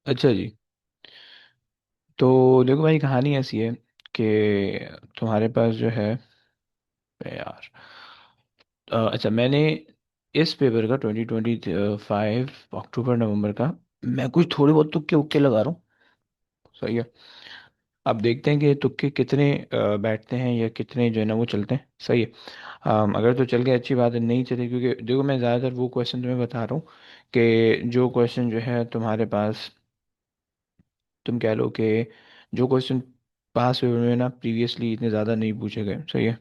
अच्छा जी। तो देखो भाई, कहानी ऐसी है कि तुम्हारे पास जो है यार, अच्छा, मैंने इस पेपर का 2025 अक्टूबर नवंबर का मैं कुछ थोड़े बहुत तुक्के उक्के लगा रहा हूँ। सही है। अब देखते हैं कि तुक्के कितने बैठते हैं या कितने जो है ना वो चलते हैं। सही है। अगर तो चल गए अच्छी बात है, नहीं चले क्योंकि देखो मैं ज़्यादातर वो क्वेश्चन तुम्हें बता रहा हूँ कि जो क्वेश्चन जो है तुम्हारे पास, तुम कह लो कि जो क्वेश्चन पास पेपर में ना प्रीवियसली इतने ज़्यादा नहीं पूछे गए। सही है।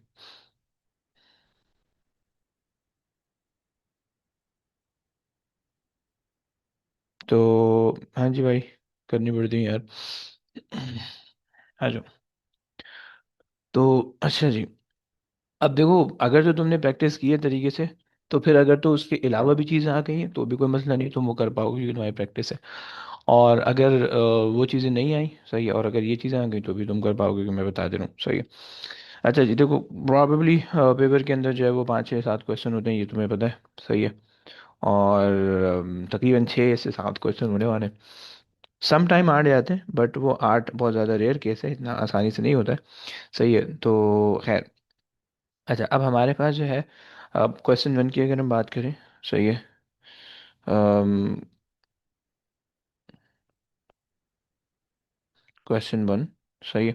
तो हाँ जी भाई, करनी पड़ती है यार। आ जाओ। तो अच्छा जी, अब देखो, अगर जो तुमने प्रैक्टिस की है तरीके से, तो फिर अगर तो उसके अलावा भी चीज़ें आ गई हैं तो भी कोई मसला नहीं, तुम वो कर पाओगे क्योंकि तुम्हारी प्रैक्टिस है। और अगर वो चीज़ें नहीं आई, सही है, और अगर ये चीज़ें आ गई तो भी तुम कर पाओगे, क्योंकि मैं बता दे रहा हूँ। सही है। अच्छा जी, देखो, प्रॉबेबली पेपर के अंदर जो है वो 5 6 7 क्वेश्चन होते हैं, ये तुम्हें पता है। सही है। और तकरीबन 6 से 7 क्वेश्चन होने वाले हैं। सम टाइम आर्ट जाते हैं, बट वो आर्ट बहुत ज़्यादा रेयर केस है, इतना आसानी से नहीं होता है। सही है। तो खैर, अच्छा, अब हमारे पास जो है, अब क्वेश्चन 1 की अगर हम बात करें। सही है। क्वेश्चन 1। सही है।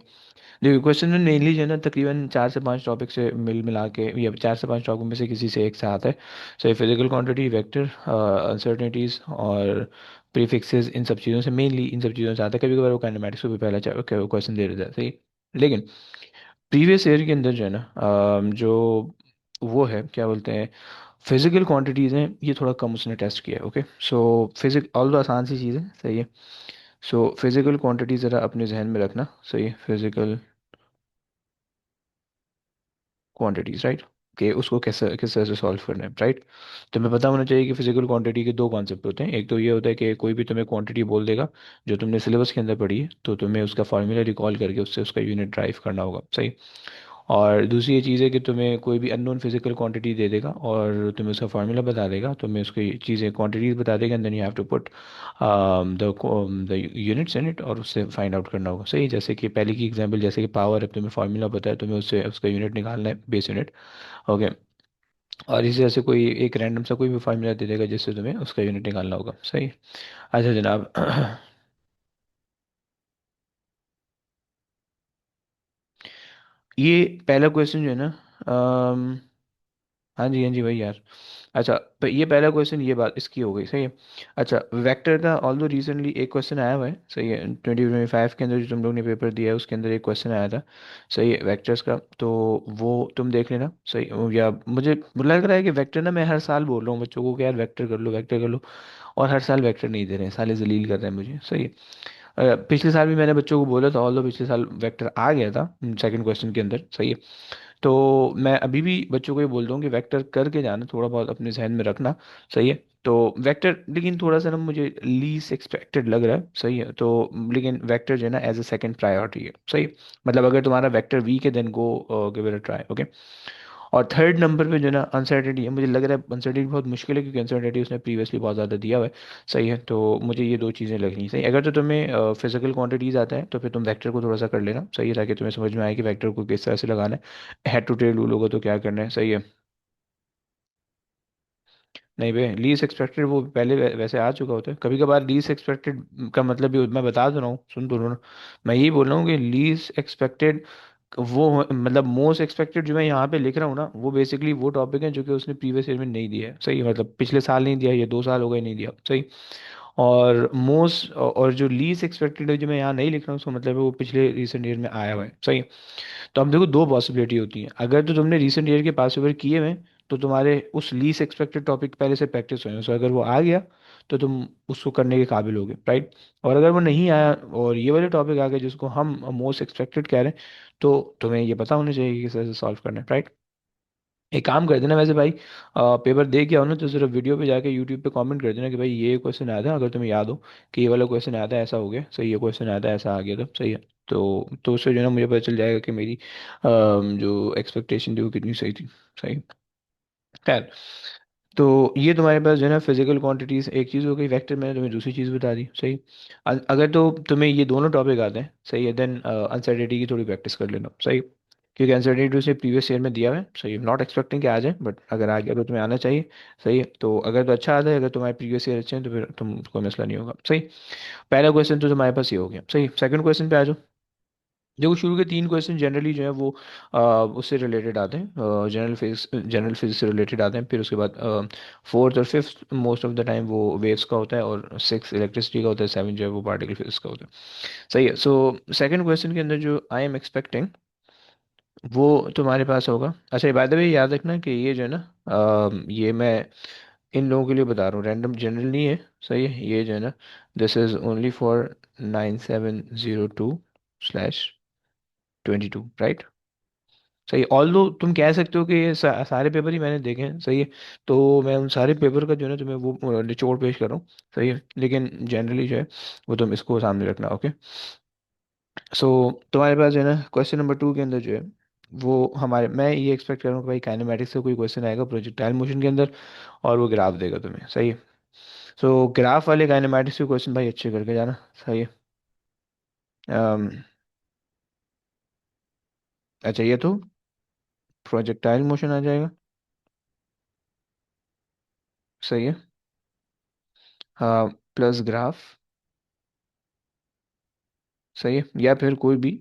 देखिए, क्वेश्चन में मेनली जो है ना तकरीबन 4 से 5 टॉपिक से मिल मिला के, या 4 से 5 टॉपिक में से किसी से एक से आता है। सही, फिजिकल क्वांटिटी, वेक्टर, अनसर्टेनिटीज और प्रीफिक्सेस, इन सब चीज़ों से, मेनली इन सब चीज़ों से आता है। कभी कभार वो काइनेमेटिक्स को भी पहला क्वेश्चन दे देता है। सही। लेकिन प्रीवियस ईयर के अंदर जो है ना, जो वो है क्या बोलते हैं, फिजिकल क्वांटिटीज़ हैं, ये थोड़ा कम उसने टेस्ट किया है। ओके। सो फिजिक ऑल तो आसान सी चीज़ है। सही है। सो फिजिकल क्वांटिटी ज़रा अपने जहन में रखना। सही है। फिजिकल क्वांटिटीज, राइट, कि उसको कैसे किस तरह से सॉल्व करना है। राइट। तुम्हें पता होना चाहिए कि फिजिकल क्वांटिटी के दो कॉन्सेप्ट होते हैं। एक तो ये होता है कि कोई भी तुम्हें क्वांटिटी बोल देगा जो तुमने सिलेबस के अंदर पढ़ी है, तो तुम्हें उसका फार्मूला रिकॉल करके उससे उसका यूनिट ड्राइव करना होगा। सही। और दूसरी ये चीज़ है कि तुम्हें कोई भी अननोन फिजिकल क्वांटिटी दे देगा और तुम्हें उसका फार्मूला बता देगा, तुम्हें उसकी चीज़ें क्वांटिटीज बता देगा, and then you have to put the units in it, और उससे फाइंड आउट करना होगा। सही। जैसे कि पहले की एग्जांपल, जैसे कि पावर है, तुम्हें फार्मूला पता है, तुम्हें उससे उसका यूनिट निकालना है, बेस यूनिट। ओके। और इसी तरह से कोई एक रैंडम सा कोई भी फार्मूला दे देगा जिससे तुम्हें उसका यूनिट निकालना होगा। सही। अच्छा जनाब। ये पहला क्वेश्चन जो है ना, हाँ जी, हाँ जी भाई यार। अच्छा, ये पहला क्वेश्चन, ये बात इसकी हो गई। सही है। अच्छा, वेक्टर का ऑल दो रिसेंटली एक क्वेश्चन आया हुआ है। सही है। 2025 के अंदर जो तुम लोग ने पेपर दिया है उसके अंदर एक क्वेश्चन आया था। सही है, वेक्टर्स का। तो वो तुम देख लेना। सही। या मुझे लग रहा है कि वेक्टर ना, मैं हर साल बोल रहा हूँ बच्चों को कि यार वेक्टर कर लो, वेक्टर कर लो, और हर साल वेक्टर नहीं दे रहे हैं, साले जलील कर रहे हैं मुझे। सही है। पिछले साल भी मैंने बच्चों को बोला था, ऑल दो पिछले साल वेक्टर आ गया था सेकंड क्वेश्चन के अंदर। सही है। तो मैं अभी भी बच्चों को ये बोल दूँ कि वेक्टर करके जाना, थोड़ा बहुत अपने जहन में रखना। सही है। तो वेक्टर लेकिन थोड़ा सा ना मुझे लीस्ट एक्सपेक्टेड लग रहा है। सही है। तो लेकिन वेक्टर जो है ना एज अ सेकंड प्रायोरिटी है। सही। मतलब अगर तुम्हारा वेक्टर वीक है, then go give it a try. Okay. और थर्ड नंबर पे जो है ना अनसर्टेनिटी है, मुझे लग रहा है अनसर्टेनिटी बहुत मुश्किल है, क्योंकि अनसर्टेनिटी उसने प्रीवियसली बहुत ज़्यादा दिया हुआ है। सही है। तो मुझे ये दो चीज़ें लगनी सही। अगर तो तुम्हें फिजिकल क्वांटिटीज़ आता है तो फिर तुम वेक्टर को थोड़ा सा कर लेना। सही है, ताकि तुम्हें समझ में आए कि वेक्टर को किस तरह से लगाना है। हेड टू टेल रूल होगा तो क्या करना है। सही है। नहीं बे, लीस्ट एक्सपेक्टेड वो पहले वैसे आ चुका होता है। कभी कभार लीस्ट एक्सपेक्टेड का मतलब भी, मैं बता तो रहा हूँ, सुन तो लो ना। मैं यही बोल रहा हूँ कि लीस्ट एक्सपेक्टेड मतलब मोस्ट एक्सपेक्टेड जो मैं यहाँ पे लिख रहा हूँ ना, वो बेसिकली वो टॉपिक है जो कि उसने प्रीवियस ईयर में नहीं दिया है। सही, मतलब पिछले साल नहीं दिया, ये 2 साल हो गए नहीं दिया। सही। और मोस्ट और जो लीस्ट एक्सपेक्टेड है जो मैं यहाँ नहीं लिख रहा हूँ, उसका मतलब है वो पिछले रिसेंट ईयर में आया हुआ है। सही। तो अब देखो, दो पॉसिबिलिटी होती है। अगर तो तुमने रिसेंट ईयर के पास पेपर किए हुए हैं, तो तुम्हारे उस लीस्ट एक्सपेक्टेड टॉपिक पहले से प्रैक्टिस हुए हैं, सो अगर वो आ गया तो तुम उसको करने के काबिल होगे। राइट। और अगर वो नहीं आया और ये वाले टॉपिक आ गए जिसको हम मोस्ट एक्सपेक्टेड कह रहे हैं, तो तुम्हें ये पता होना चाहिए कि किस तरह से सॉल्व करना है। राइट। एक काम कर देना वैसे भाई, पेपर दे के आओ ना तो सिर्फ वीडियो पे जाके यूट्यूब पे कमेंट कर देना कि भाई ये क्वेश्चन आया था, अगर तुम्हें याद हो कि ये वाला क्वेश्चन आया था ऐसा हो गया। सही, ये क्वेश्चन आया था ऐसा आ गया था। सही है। तो उससे जो है ना मुझे पता चल जाएगा कि मेरी जो एक्सपेक्टेशन थी वो कितनी सही थी। सही। खैर, तो ये तुम्हारे पास जो है ना फिजिकल क्वांटिटीज एक चीज़ हो गई, वेक्टर मैंने तुम्हें दूसरी चीज़ बता दी, सही। अगर तो तुम्हें ये दोनों टॉपिक आते हैं, सही है, देन अनसर्टेनिटी की थोड़ी प्रैक्टिस कर लेना, सही। क्योंकि अनसर्टेनिटी उसने प्रीवियस ईयर में दिया हुआ है, सही, नॉट एक्सपेक्टिंग कि आ जाए, बट अगर आ गया तो तुम्हें आना चाहिए, सही है। तो अगर तो अच्छा आता है, अगर तुम्हारे प्रीवियस ईयर अच्छे हैं तो फिर तुम कोई मसला नहीं होगा, सही। पहला क्वेश्चन तो तुम्हारे पास ये हो गया, सही। सेकंड क्वेश्चन पे आ जाओ। देखो शुरू के तीन क्वेश्चन जनरली जो है वो उससे रिलेटेड आते हैं, जनरल फिजिक्स से रिलेटेड आते हैं। फिर उसके बाद फोर्थ और fifth most of the time वो वेव्स का होता है, और सिक्स इलेक्ट्रिसिटी का होता है, सेवन जो है वो पार्टिकल फिजिक्स का होता है, सही है। सो सेकंड क्वेश्चन के अंदर जो आई एम एक्सपेक्टिंग वो तुम्हारे पास होगा। अच्छा, बाय द वे याद रखना कि ये जो है ना, ये मैं इन लोगों के लिए बता रहा हूँ, रैंडम जनरल नहीं है, सही है। ये जो है ना, this is only for 9702/22, right. सही, ऑल दो तुम कह सकते हो कि ये सारे पेपर ही मैंने देखे हैं, सही है। तो मैं उन सारे पेपर का जो है ना तुम्हें वो निचोड़ पेश कर रहा हूँ, सही है। लेकिन जनरली जो है वो तुम इसको सामने रखना, ओके। सो तुम्हारे पास जो है ना क्वेश्चन नंबर टू के अंदर जो है वो हमारे, मैं ये एक्सपेक्ट कर रहा हूँ कि भाई काइनेमेटिक्स से कोई क्वेश्चन आएगा प्रोजेक्टाइल मोशन के अंदर, और वो ग्राफ देगा तुम्हें, सही है। सो ग्राफ वाले काइनेमेटिक्स के क्वेश्चन भाई अच्छे करके जाना, सही है। अम, अच्छा, ये तो प्रोजेक्टाइल मोशन आ जाएगा, सही है। हाँ, प्लस ग्राफ, सही है, या फिर कोई भी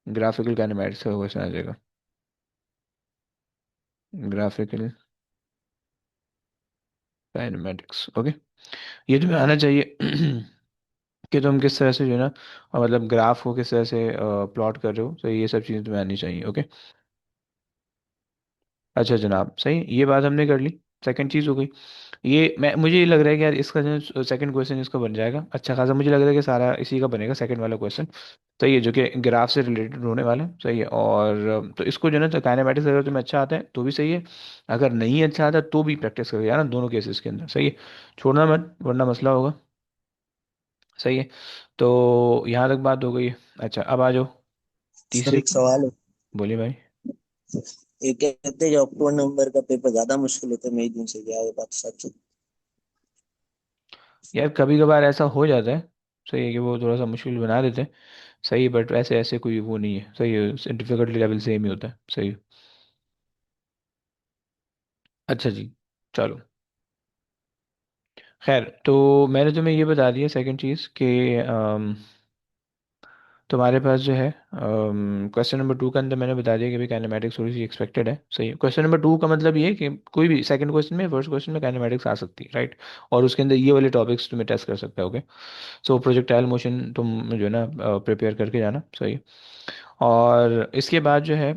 ग्राफिकल काइनेमैटिक्स का क्वेश्चन आ जाएगा। Graphical kinematics, okay. ये तुम्हें आना चाहिए कि तुम किस तरह से जो है ना, मतलब ग्राफ को किस तरह से प्लॉट कर रहे हो, तो ये सब चीज़ें तुम्हें आनी चाहिए, ओके। अच्छा जनाब, सही, ये बात हमने कर ली। सेकंड चीज़ हो गई, ये मैं मुझे ये लग रहा है कि यार इसका जो सेकंड क्वेश्चन इसका बन जाएगा अच्छा खासा, मुझे लग रहा है कि सारा इसी का बनेगा सेकंड वाला क्वेश्चन, सही है, जो कि ग्राफ से रिलेटेड होने वाला है, सही है। और तो इसको जो है ना, काइनेमेटिक्स अगर तुम्हें अच्छा आता है तो भी सही है, अगर नहीं अच्छा आता तो भी प्रैक्टिस करो यार ना, दोनों केसेस के अंदर, सही है। छोड़ना मत वरना मसला होगा, सही है। तो यहाँ तक बात हो गई है। अच्छा, अब आ जाओ सर तीसरे एक की। सवाल है। बोलिए भाई। ये कहते हैं कि अक्टूबर नवंबर का पेपर ज्यादा मुश्किल होता है मई जून से, क्या ये बात सच है? यार कभी कभार ऐसा हो जाता है, सही है, कि वो थोड़ा सा मुश्किल बना देते हैं, सही है, बट वैसे ऐसे कोई वो नहीं है, सही है, डिफिकल्टी लेवल सेम ही होता है, सही है। अच्छा जी, चलो, खैर तो मैंने तुम्हें ये बता दिया सेकंड चीज़ कि तुम्हारे पास जो है क्वेश्चन नंबर टू के अंदर मैंने बता दिया कि भाई काइनेमेटिक्स थोड़ी सी एक्सपेक्टेड है, सही है। क्वेश्चन नंबर टू का मतलब ये है कि कोई भी सेकंड क्वेश्चन में, फर्स्ट क्वेश्चन में काइनेमेटिक्स आ सकती है, राइट। और उसके अंदर ये वाले टॉपिक्स तुम्हें टेस्ट कर सकता है, ओके। सो प्रोजेक्टाइल मोशन तुम जो है ना प्रिपेयर करके जाना, सही है। और इसके बाद जो है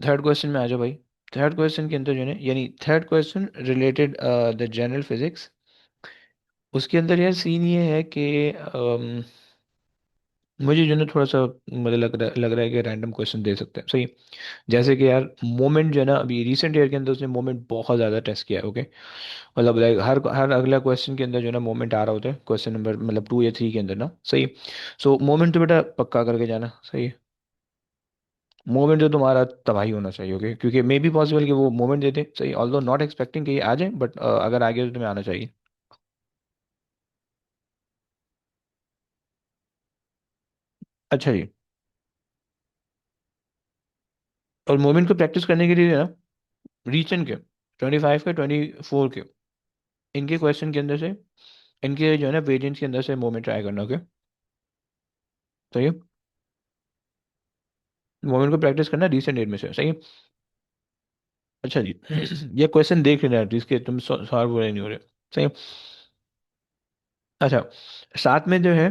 थर्ड क्वेश्चन में आ जाओ भाई। थर्ड क्वेश्चन के अंदर जो है ना, यानी third question related the general physics, उसके अंदर यार सीन ये है कि मुझे जो है ना थोड़ा सा मुझे लग रहा है कि रैंडम क्वेश्चन दे सकते हैं, सही। जैसे कि यार मोमेंट जो है ना, अभी रिसेंट ईयर के अंदर उसने मोमेंट बहुत ज़्यादा टेस्ट किया है, ओके। मतलब लाइक हर हर अगला क्वेश्चन के अंदर जो है ना मोमेंट आ रहा होता है, क्वेश्चन नंबर मतलब टू या थ्री के अंदर ना, सही। सो मोमेंट तो बेटा पक्का करके जाना, सही है। मोमेंट जो तुम्हारा तबाही होना चाहिए, ओके, क्योंकि मे बी पॉसिबल कि वो मोमेंट देते, सही, ऑल्दो नॉट एक्सपेक्टिंग कि ये आ जाए, बट अगर आ गया तो तुम्हें आना चाहिए। अच्छा जी। और मोमेंट को प्रैक्टिस करने के लिए ना, रीसेंट के 25 के 24 के इनके क्वेश्चन के अंदर से, इनके जो है ना वेरिएंट्स के अंदर से मोमेंट ट्राई करना, ओके, सही है। मोमेंट को प्रैक्टिस करना रिसेंट डेट में से, सही है। अच्छा जी ये क्वेश्चन देख लेना जिसके तुम सॉल्व हो रहे नहीं हो रहे, सही है। अच्छा, साथ में जो है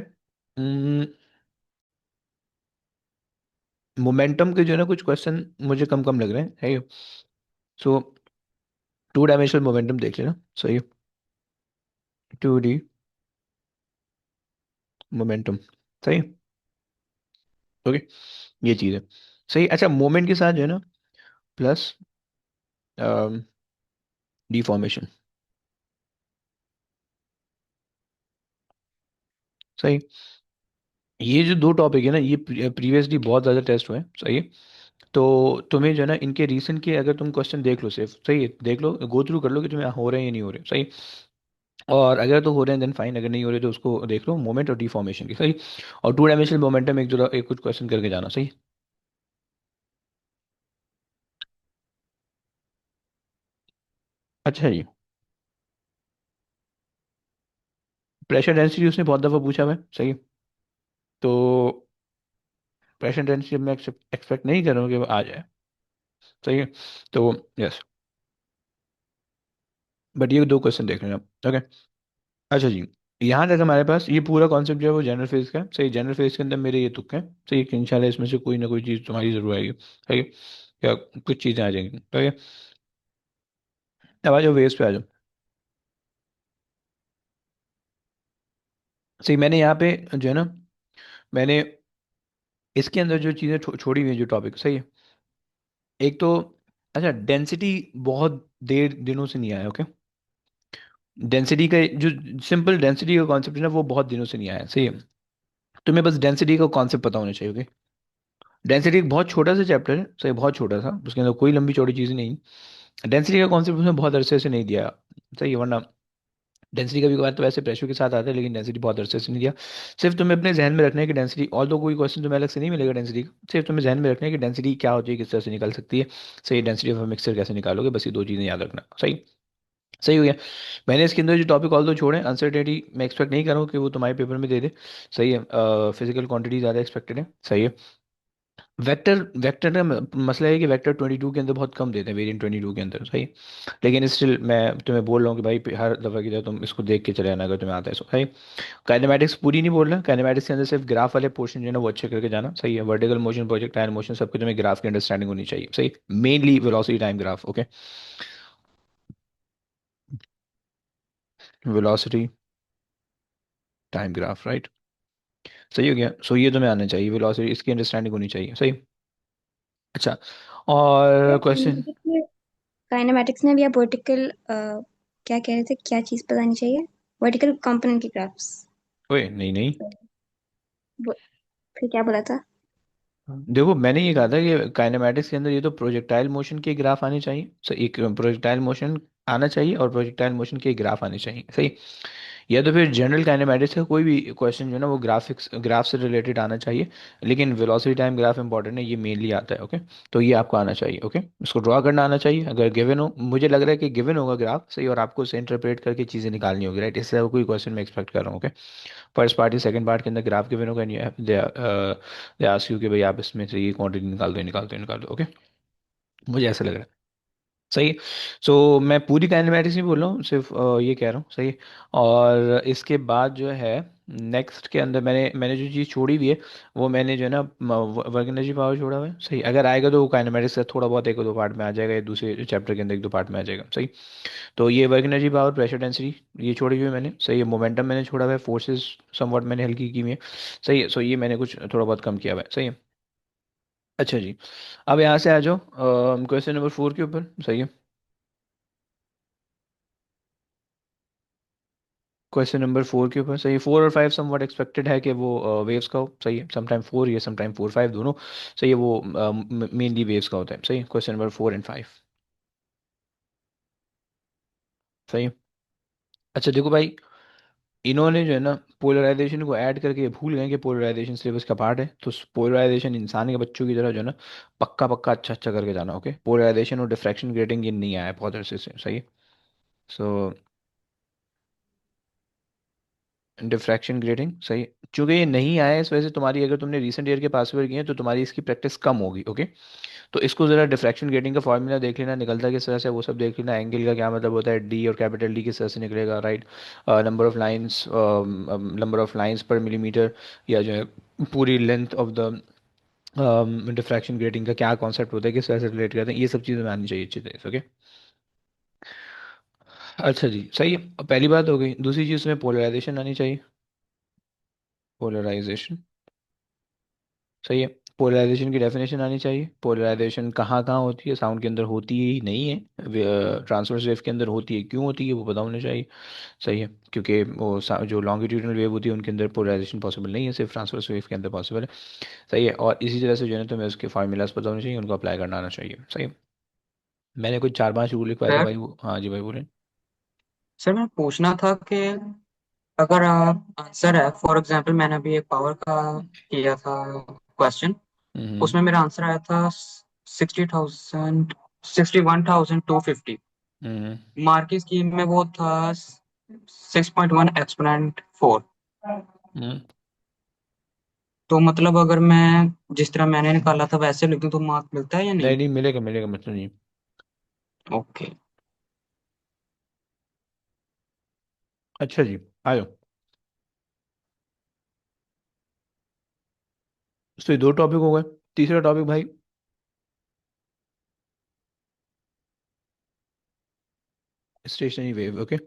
मोमेंटम के जो है ना कुछ क्वेश्चन मुझे कम कम लग रहे हैं, है। सो टू डायमेंशनल मोमेंटम देख लेना, सही है। टू डी मोमेंटम, सही है, ओके। ये चीज़ है, सही। अच्छा, मोमेंट के साथ जो है ना प्लस डिफॉर्मेशन, सही। ये जो दो टॉपिक है ना, ये प्रीवियसली बहुत ज़्यादा टेस्ट हुए हैं, सही है। तो तुम्हें जो है ना इनके रीसेंट के अगर तुम क्वेश्चन देख लो सिर्फ, सही है, देख लो, गो थ्रू कर लो कि तुम्हें हो रहे हैं या नहीं हो रहे, सही। और अगर तो हो रहे हैं देन फाइन, अगर नहीं हो रहे तो उसको देख लो मोमेंट और डिफॉर्मेशन की, सही। और टू डायमेंशनल मोमेंटम एक जो एक कुछ क्वेश्चन करके जाना, सही। अच्छा जी। प्रेशर डेंसिटी उसने बहुत दफ़ा पूछा हुआ है, सही। तो प्रेशर डेंसिटी मैं एक्सपेक्ट नहीं कर रहा हूँ कि वो आ जाए, सही है। तो यस, बट ये दो क्वेश्चन देख लेना, ओके। अच्छा जी। यहाँ तक हमारे पास ये पूरा कॉन्सेप्ट जो है वो जनरल फेज का है, सही। जनरल फेज के अंदर मेरे ये तुक्के हैं, सही, कि इंशाल्लाह इसमें से कोई ना कोई चीज़ तुम्हारी जरूर आएगी, सही है। या कुछ चीज़ें आ जाएंगी, ठीक है। अब आ जाओ वेव्स पे आ जाओ। सही, मैंने यहाँ पे जो है ना, मैंने इसके अंदर जो चीज़ें छोड़ी हुई है, जो टॉपिक, सही है। एक तो, अच्छा, डेंसिटी बहुत देर दिनों से नहीं आया, ओके। डेंसिटी का जो सिंपल डेंसिटी का कॉन्सेप्ट है ना, वो बहुत दिनों से नहीं आया, सही है। तुम्हें बस डेंसिटी का कॉन्सेप्ट पता होना चाहिए, ओके। डेंसिटी एक बहुत छोटा सा चैप्टर है, सही, बहुत छोटा सा, उसके अंदर कोई लंबी चौड़ी चीज़ नहीं। डेंसिटी का कॉन्सेप्ट उसमें बहुत अरसे से नहीं दिया, सही है, वरना डेंसिटी कभी कभार तो वैसे प्रेशर के साथ आता है, लेकिन डेंसिटी बहुत अरसे से नहीं दिया। सिर्फ तुम्हें अपने जहन में रखना है कि डेंसिटी, ऑल तो कोई क्वेश्चन तुम्हें अलग से नहीं मिलेगा डेंसिटी का, सिर्फ तुम्हें जहन में रखना है कि डेंसिटी क्या होती है, किस तरह से निकल सकती है, सही। डेंसिटी ऑफ मिक्सर कैसे निकालोगे, बस ये दो चीज़ें याद रखना, सही। सही हो गया। मैंने इसके अंदर जो टॉपिक ऑल दो छोड़े, अनसर्टेनिटी मैं एक्सपेक्ट नहीं कर रहा हूँ कि वो तुम्हारे पेपर में दे दे, सही है। फिजिकल क्वांटिटी ज़्यादा एक्सपेक्टेड है, सही है। वेक्टर, वेक्टर का मसला है कि वेक्टर 22 के अंदर बहुत कम देते हैं, वेरिएंट 22 के अंदर, सही। लेकिन स्टिल मैं तुम्हें बोल रहा हूँ कि भाई हर दफ़ा की तरह तुम इसको देख के चले आना अगर तुम्हें आता है, सो सही। काइनेमेटिक्स पूरी नहीं बोल रहा, काइनेमेटिक्स के अंदर सिर्फ ग्राफ वाले पोर्शन जो है ना वो अच्छे करके जाना, सही है। वर्टिकल मोशन, प्रोजेक्टाइल मोशन, सबके तुम्हें ग्राफ की अंडरस्टैंडिंग होनी चाहिए, सही। Mainly velocity time graph, okay. Velocity time graph, right. सही हो गया। सो ये तुम्हें आना चाहिए, वेलोसिटी इसकी अंडरस्टैंडिंग होनी चाहिए, सही। अच्छा, और क्वेश्चन। काइनेमेटिक्स में भी आप वर्टिकल क्या कह रहे थे, क्या चीज बतानी चाहिए? वर्टिकल कंपोनेंट की ग्राफ्स। ओए नहीं नहीं, फिर क्या बोला था? देखो मैंने ये कहा था कि काइनेमैटिक्स के अंदर ये तो प्रोजेक्टाइल मोशन के ग्राफ आने चाहिए, सो एक प्रोजेक्टाइल मोशन आना चाहिए और प्रोजेक्टाइल मोशन के ग्राफ आने चाहिए, सही। या तो फिर जनरल काइनेमैटिक्स का कोई भी क्वेश्चन जो है ना वो ग्राफिक्स, ग्राफ से रिलेटेड आना चाहिए। लेकिन वेलोसिटी टाइम ग्राफ इंपॉर्टेंट है, ये मेनली आता है, ओके। तो ये आपको आना चाहिए, ओके। इसको ड्रॉ करना आना चाहिए, अगर गिवन हो, मुझे लग रहा है कि गिवन होगा ग्राफ, सही, और आपको उसे इंटरप्रेट करके चीज़ें निकालनी होगी, राइट। इससे कोई क्वेश्चन मैं एक्सपेक्ट कर रहा हूँ, ओके। फर्स्ट पार्ट या सेकंड पार्ट के अंदर ग्राफ गिवन होगा, दे आस्क यू कि भाई आप इसमें से ये क्वांटिटी निकाल दो, निकाल दो, निकाल दो, ओके। मुझे ऐसा लग रहा है, सही। सो मैं पूरी काइनेमेटिक्स नहीं बोल रहा हूँ, सिर्फ ये कह रहा हूँ, सही। और इसके बाद जो है नेक्स्ट के अंदर मैंने मैंने जो चीज़ छोड़ी हुई है, वो मैंने जो है ना वर्क एनर्जी पावर छोड़ा हुआ है, सही। अगर आएगा तो वो काइनेमेटिक्स का थोड़ा बहुत एक दो पार्ट में आ जाएगा, या दूसरे चैप्टर के अंदर एक दो पार्ट में आ जाएगा, सही। तो ये work energy power, pressure density ये छोड़ी हुई है मैंने, सही है। मोमेंटम मैंने छोड़ा हुआ है, फोर्सेस समवॉट मैंने हल्की की हुई है, सही है। सो ये मैंने कुछ थोड़ा बहुत कम किया हुआ है, सही है। अच्छा जी। अब यहाँ से आ जाओ क्वेश्चन नंबर 4 के ऊपर, सही है। क्वेश्चन नंबर 4 के ऊपर, सही। 4 और 5 समवॉट एक्सपेक्टेड है कि वो वेव्स का हो, सही है। समटाइम 4 या समटाइम 4 5 दोनों, सही है। वो मेनली वेव्स का होता है, सही। क्वेश्चन नंबर 4 एंड 5, सही है। अच्छा देखो भाई, इन्होंने जो है ना पोलराइजेशन को ऐड करके ये भूल गए कि पोलराइजेशन सिलेबस का पार्ट है। तो पोलराइजेशन इंसान के बच्चों की तरह जो है ना पक्का पक्का अच्छा अच्छा करके जाना, ओके। पोलराइजेशन और डिफ्रैक्शन ग्रेटिंग ये नहीं आया है बहुत अरसे से, सही है। सो डिफ्रैक्शन ग्रेटिंग, सही। चूंकि ये नहीं आया है, इस वजह से तुम्हारी, अगर तुमने रिसेंट ईयर के पास पेपर किए हैं तो तुम्हारी इसकी प्रैक्टिस कम होगी, ओके। तो इसको जरा डिफ्रैक्शन ग्रेटिंग का फॉर्मूला देख लेना, निकलता है किस तरह से, वो सब देख लेना। एंगल का क्या मतलब होता है, डी और कैपिटल डी किस तरह से निकलेगा, राइट। नंबर ऑफ लाइंस पर मिलीमीटर, या जो है पूरी length of the diffraction grating का क्या कॉन्सेप्ट होता है, किस तरह से रिलेट करते हैं, ये सब चीज़ें में आनी चाहिए अच्छी तरह से, ओके। अच्छा जी, सही है। अब पहली बात हो गई, दूसरी चीज़ में पोलराइजेशन आनी चाहिए, पोलराइजेशन, सही है। पोलराइजेशन की डेफिनेशन आनी चाहिए। पोलराइजेशन कहाँ कहाँ होती है, साउंड के अंदर होती ही नहीं है, ट्रांसवर्स वेव के अंदर होती है, क्यों होती है वो पता होना चाहिए। सही है, क्योंकि वो जो लॉन्गिट्यूडनल वेव होती है उनके अंदर पोलराइजेशन पॉसिबल नहीं है, सिर्फ ट्रांसवर्स वेव के अंदर पॉसिबल है। सही है, और इसी तरह से जो है ना, तुम्हें उसके फार्मूलाज पता होने चाहिए, उनको अप्लाई करना आना चाहिए। सही है। मैंने कुछ 4-5 रूल लिखवाए थे सर भाई, वो हाँ जी भाई बोले। सर मैं पूछना था कि अगर आंसर है, फॉर एग्जांपल मैंने अभी एक पावर का किया था क्वेश्चन, हम्म। उसमें मेरा आंसर आया था 60,000, 61,250। हम्म। मार्क की स्कीम में वो था 6.1 एक्सपोनेंट 4। हम्म। तो मतलब अगर मैं जिस तरह मैंने निकाला था वैसे लिख दूं तो मार्क मिलता है या नहीं? नहीं नहीं, मिलेगा मिलेगा, मतलब नहीं। ओके। अच्छा जी, आ जाओ। तो ये 2 टॉपिक हो गए। तीसरा टॉपिक भाई, stationary wave. Okay,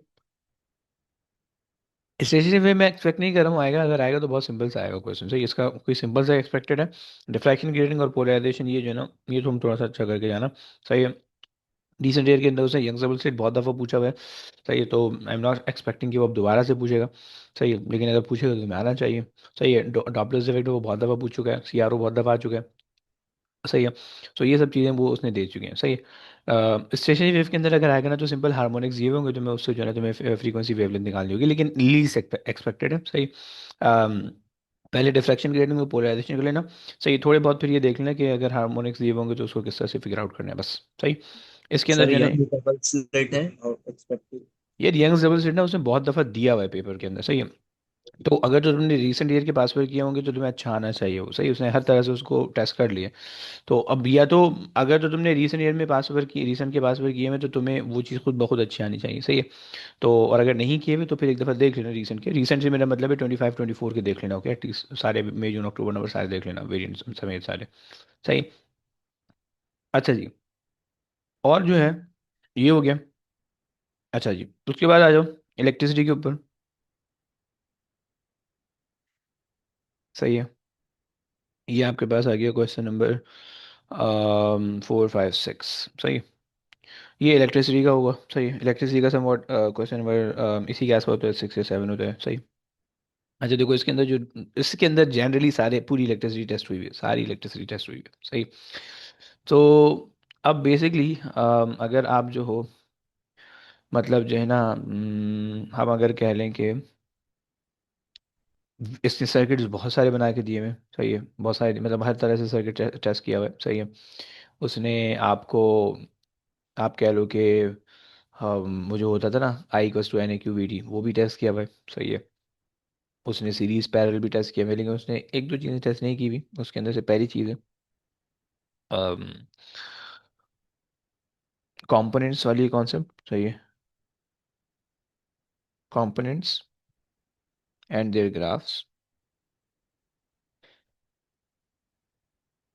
stationary wave मैं एक्सपेक्ट नहीं कर रहा हूँ आएगा, अगर आएगा तो बहुत सिंपल सा आएगा क्वेश्चन। सही, इसका कोई सिंपल सा एक्सपेक्टेड है। डिफ्रैक्शन ग्रेटिंग और पोलराइजेशन, ये जो है ना, ये तुम थोड़ा सा अच्छा करके जाना। सही है। रिसेंट ईयर के अंदर उसने यंग सबल से बहुत दफ़ा पूछा हुआ है। सही है, तो आई एम नॉट एक्सपेक्टिंग कि वो अब दोबारा से पूछेगा। सही है, लेकिन अगर पूछेगा तो तुम्हें आना चाहिए। सही है, डॉपलर इफेक्ट वो बहुत दफ़ा पूछ चुका है, सीआरओ बहुत दफ़ा आ चुका है। सही है। तो ये सब चीज़ें वो उसने दे चुके हैं। सही है। स्टेशनरी वेव के अंदर अगर आएगा ना, तो सिंपल हार्मोनिक्स ये होंगे, तो मैं उससे जो है ना तुम्हें फ्रीक्वेंसी वेवलेंथ निकालनी होगी, लेकिन लीस्ट एक्सपेक्टेड है। सही। अम, पहले डिफ्रैक्शन ग्रेडिंग में पोलराइजेशन कर लेना। सही, थोड़े बहुत फिर ये देख लेना कि अगर हार्मोनिक्स दिए होंगे तो उसको किस तरह से फिगर आउट करना है, बस। सही। इसके अंदर सर जो है ना, यंग डबल स्लिट है और एक्सपेक्टेड। ये यंग डबल स्लिट ना उसने बहुत दफ़ा दिया हुआ है पेपर के अंदर। सही है। तो अगर जो तुमने रिसेंट ईयर के पास पेपर किए होंगे तो तुम्हें अच्छा आना चाहिए वो। सही, उसने हर तरह से उसको टेस्ट कर लिया। तो अब या तो, अगर तो तुमने रीसेंट ईयर में पास पेपर की, रीसेंट के पास पेपर किए हैं तो तुम्हें वो चीज़ खुद ब खुद अच्छी आनी चाहिए। सही है। तो और अगर नहीं किए हुए तो फिर एक दफ़ा देख लेना रीसेंट के। रीसेंट से मेरा मतलब है 25-24 के देख लेना। ओके, एटलीस्ट सारे मई जून अक्टूबर नवंबर सारे देख लेना, वेरिएंट समेत सारे। सही। अच्छा जी, और जो है ये हो गया। अच्छा जी, उसके बाद आ जाओ इलेक्ट्रिसिटी के ऊपर। सही है, ये आपके पास आ गया क्वेश्चन नंबर 4, 5, 6। सही। ये इलेक्ट्रिसिटी का होगा। सही है, इलेक्ट्रिसिटी का समवॉट क्वेश्चन नंबर इसी के आसपास होता है, 6 या 7 होता है। सही। अच्छा देखो, इसके अंदर जो, इसके अंदर जनरली सारे पूरी इलेक्ट्रिसिटी टेस्ट हुई है, सारी इलेक्ट्रिसिटी टेस्ट हुई है। सही। तो अब बेसिकली अगर आप जो हो, मतलब जो है ना, हम अगर कह लें कि इसने सर्किट्स बहुत सारे बना के दिए हुए हैं। सही है, बहुत सारे, मतलब हर तरह से सर्किट टेस्ट किया हुआ है। सही है। उसने आपको, आप कह लो कि हम, वो जो होता था ना, I = NA/QVD, वो भी टेस्ट किया हुआ है। सही है। उसने सीरीज पैरेलल भी टेस्ट किया हुआ है, लेकिन उसने एक दो चीज़ें टेस्ट नहीं की हुई उसके अंदर से। पहली चीज़ है कंपोनेंट्स वाली कॉन्सेप्ट। सही है, कंपोनेंट्स एंड देयर ग्राफ्स।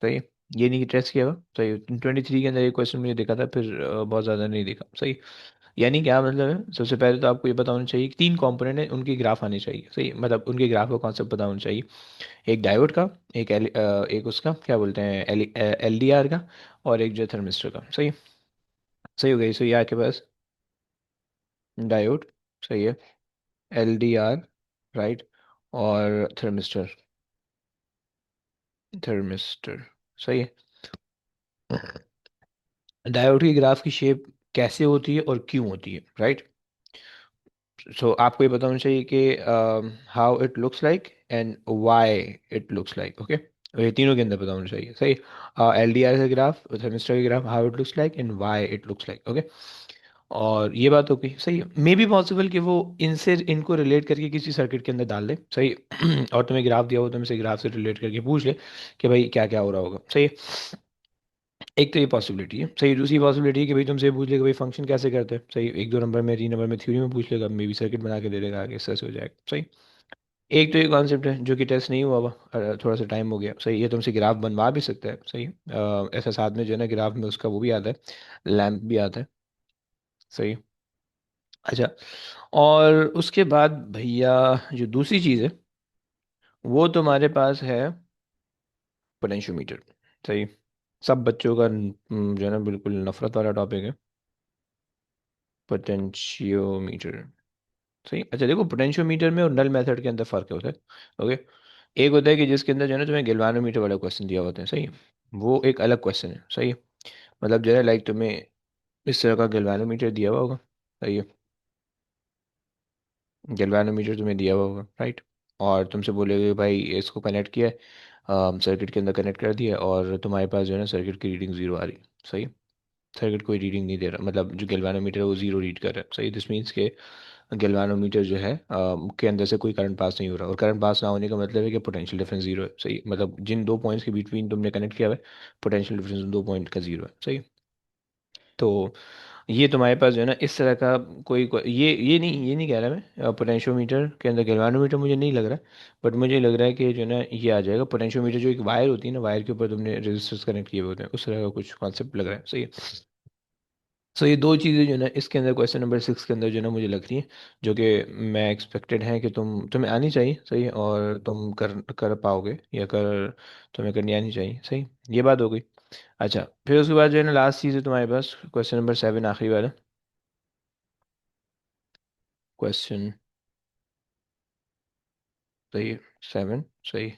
सही है, ये नहीं कि टेस्ट किया हुआ। सही है, 23 के अंदर एक क्वेश्चन मुझे देखा था, फिर बहुत ज़्यादा नहीं देखा। सही। यानी क्या मतलब है, सबसे पहले तो आपको ये पता होना चाहिए कि 3 कंपोनेंट है, उनकी ग्राफ आनी चाहिए। सही, मतलब उनके ग्राफ का कॉन्सेप्ट पता होना चाहिए। एक डायोड का, एक उसका क्या बोलते हैं, LDR का, और एक जो है थर्मिस्टर का। सही। सही हो गई। सो ये आपके पास डायोड। सही है, LDR, राइट, और थर्मिस्टर। थर्मिस्टर। सही है। डायोड की ग्राफ की शेप कैसे होती है और क्यों होती है, राइट। सो आपको ये पता होना चाहिए कि how it looks like and why it looks like. Okay, ये तीनों के अंदर पता होना चाहिए। सही। LDR का ग्राफ, थर्मिस्टर का graph, how it looks like and why it looks like. Okay, और ये बात होगी। सही है, मे बी पॉसिबल कि वो इनसे इनको रिलेट करके किसी सर्किट के अंदर डाल दे। सही। और तुम्हें ग्राफ दिया हो, तुम इसे ग्राफ से रिलेट करके पूछ ले कि भाई क्या क्या हो रहा होगा। सही है, एक तो ये पॉसिबिलिटी है। सही, दूसरी पॉसिबिलिटी है कि भाई तुमसे पूछ लेगा भाई फंक्शन कैसे करते हैं। सही, 1-2 नंबर में, 3 नंबर में थ्योरी में पूछ लेगा, मे बी सर्किट बना के दे देगा, आगे इस तरह से हो जाएगा। सही। एक तो ये कॉन्सेप्ट है जो कि टेस्ट नहीं हुआ हुआ, थोड़ा सा टाइम हो गया। सही, ये तुमसे ग्राफ बनवा भी सकता है। सही। ऐसा साथ में जो है ना, ग्राफ में उसका वो भी आता है, लैंप भी आता है। सही। अच्छा, और उसके बाद भैया जो दूसरी चीज़ है वो तुम्हारे पास है पोटेंशियोमीटर। सही। सब बच्चों का जो है ना बिल्कुल नफरत वाला टॉपिक है, पोटेंशियोमीटर। सही। अच्छा देखो, पोटेंशियोमीटर में और नल मेथड के अंदर फ़र्क होता है। ओके। एक होता है कि जिसके अंदर जो है ना तुम्हें गैल्वानोमीटर वाला क्वेश्चन दिया होता है, सही है। वो एक अलग क्वेश्चन है, सही है। मतलब जो है लाइक तुम्हें इस तरह का गैल्वानोमीटर दिया हुआ होगा, सही है। गैल्वानोमीटर तुम्हें दिया हुआ होगा, राइट। और तुमसे बोलेगे भाई इसको कनेक्ट किया है, सर्किट के अंदर कनेक्ट कर दिया, और तुम्हारे पास जो है ना सर्किट की रीडिंग ज़ीरो आ रही है, सही है। सर्किट कोई रीडिंग नहीं दे रहा, मतलब जो गैल्वानोमीटर है वो ज़ीरो रीड कर रहा है, सही। दिस मीन्स के गैल्वानोमीटर जो है के अंदर से कोई करंट पास नहीं हो रहा, और करंट पास ना होने का मतलब है कि पोटेंशियल डिफरेंस जीरो है, सही। मतलब जिन दो पॉइंट्स के बिटवीन तुमने कनेक्ट किया हुआ है, पोटेंशियल डिफरेंस उन दो पॉइंट का जीरो है, सही। तो ये तुम्हारे पास जो है ना इस तरह का ये नहीं कह रहा मैं, पोटेंशियोमीटर के अंदर गैल्वानोमीटर मुझे नहीं लग रहा। बट मुझे लग रहा है कि जो है ना ये आ जाएगा पोटेंशियोमीटर, जो एक वायर होती है ना, वायर के ऊपर तुमने रेजिस्टर्स कनेक्ट किए हुए होते हैं, उस तरह का कुछ कॉन्सेप्ट लग रहा है, सही है। सो ये दो चीज़ें जो है ना इसके अंदर क्वेश्चन नंबर 6 के अंदर जो है ना मुझे लग रही हैं, जो कि मैं एक्सपेक्टेड है कि तुम्हें आनी चाहिए, सही है, और तुम कर कर पाओगे, या कर तुम्हें करनी आनी चाहिए, सही। ये बात हो गई। अच्छा, फिर उसके बाद जो है ना लास्ट चीज़ है तुम्हारे पास, क्वेश्चन नंबर 7, आखिरी वाला क्वेश्चन, सही है। 7, सही।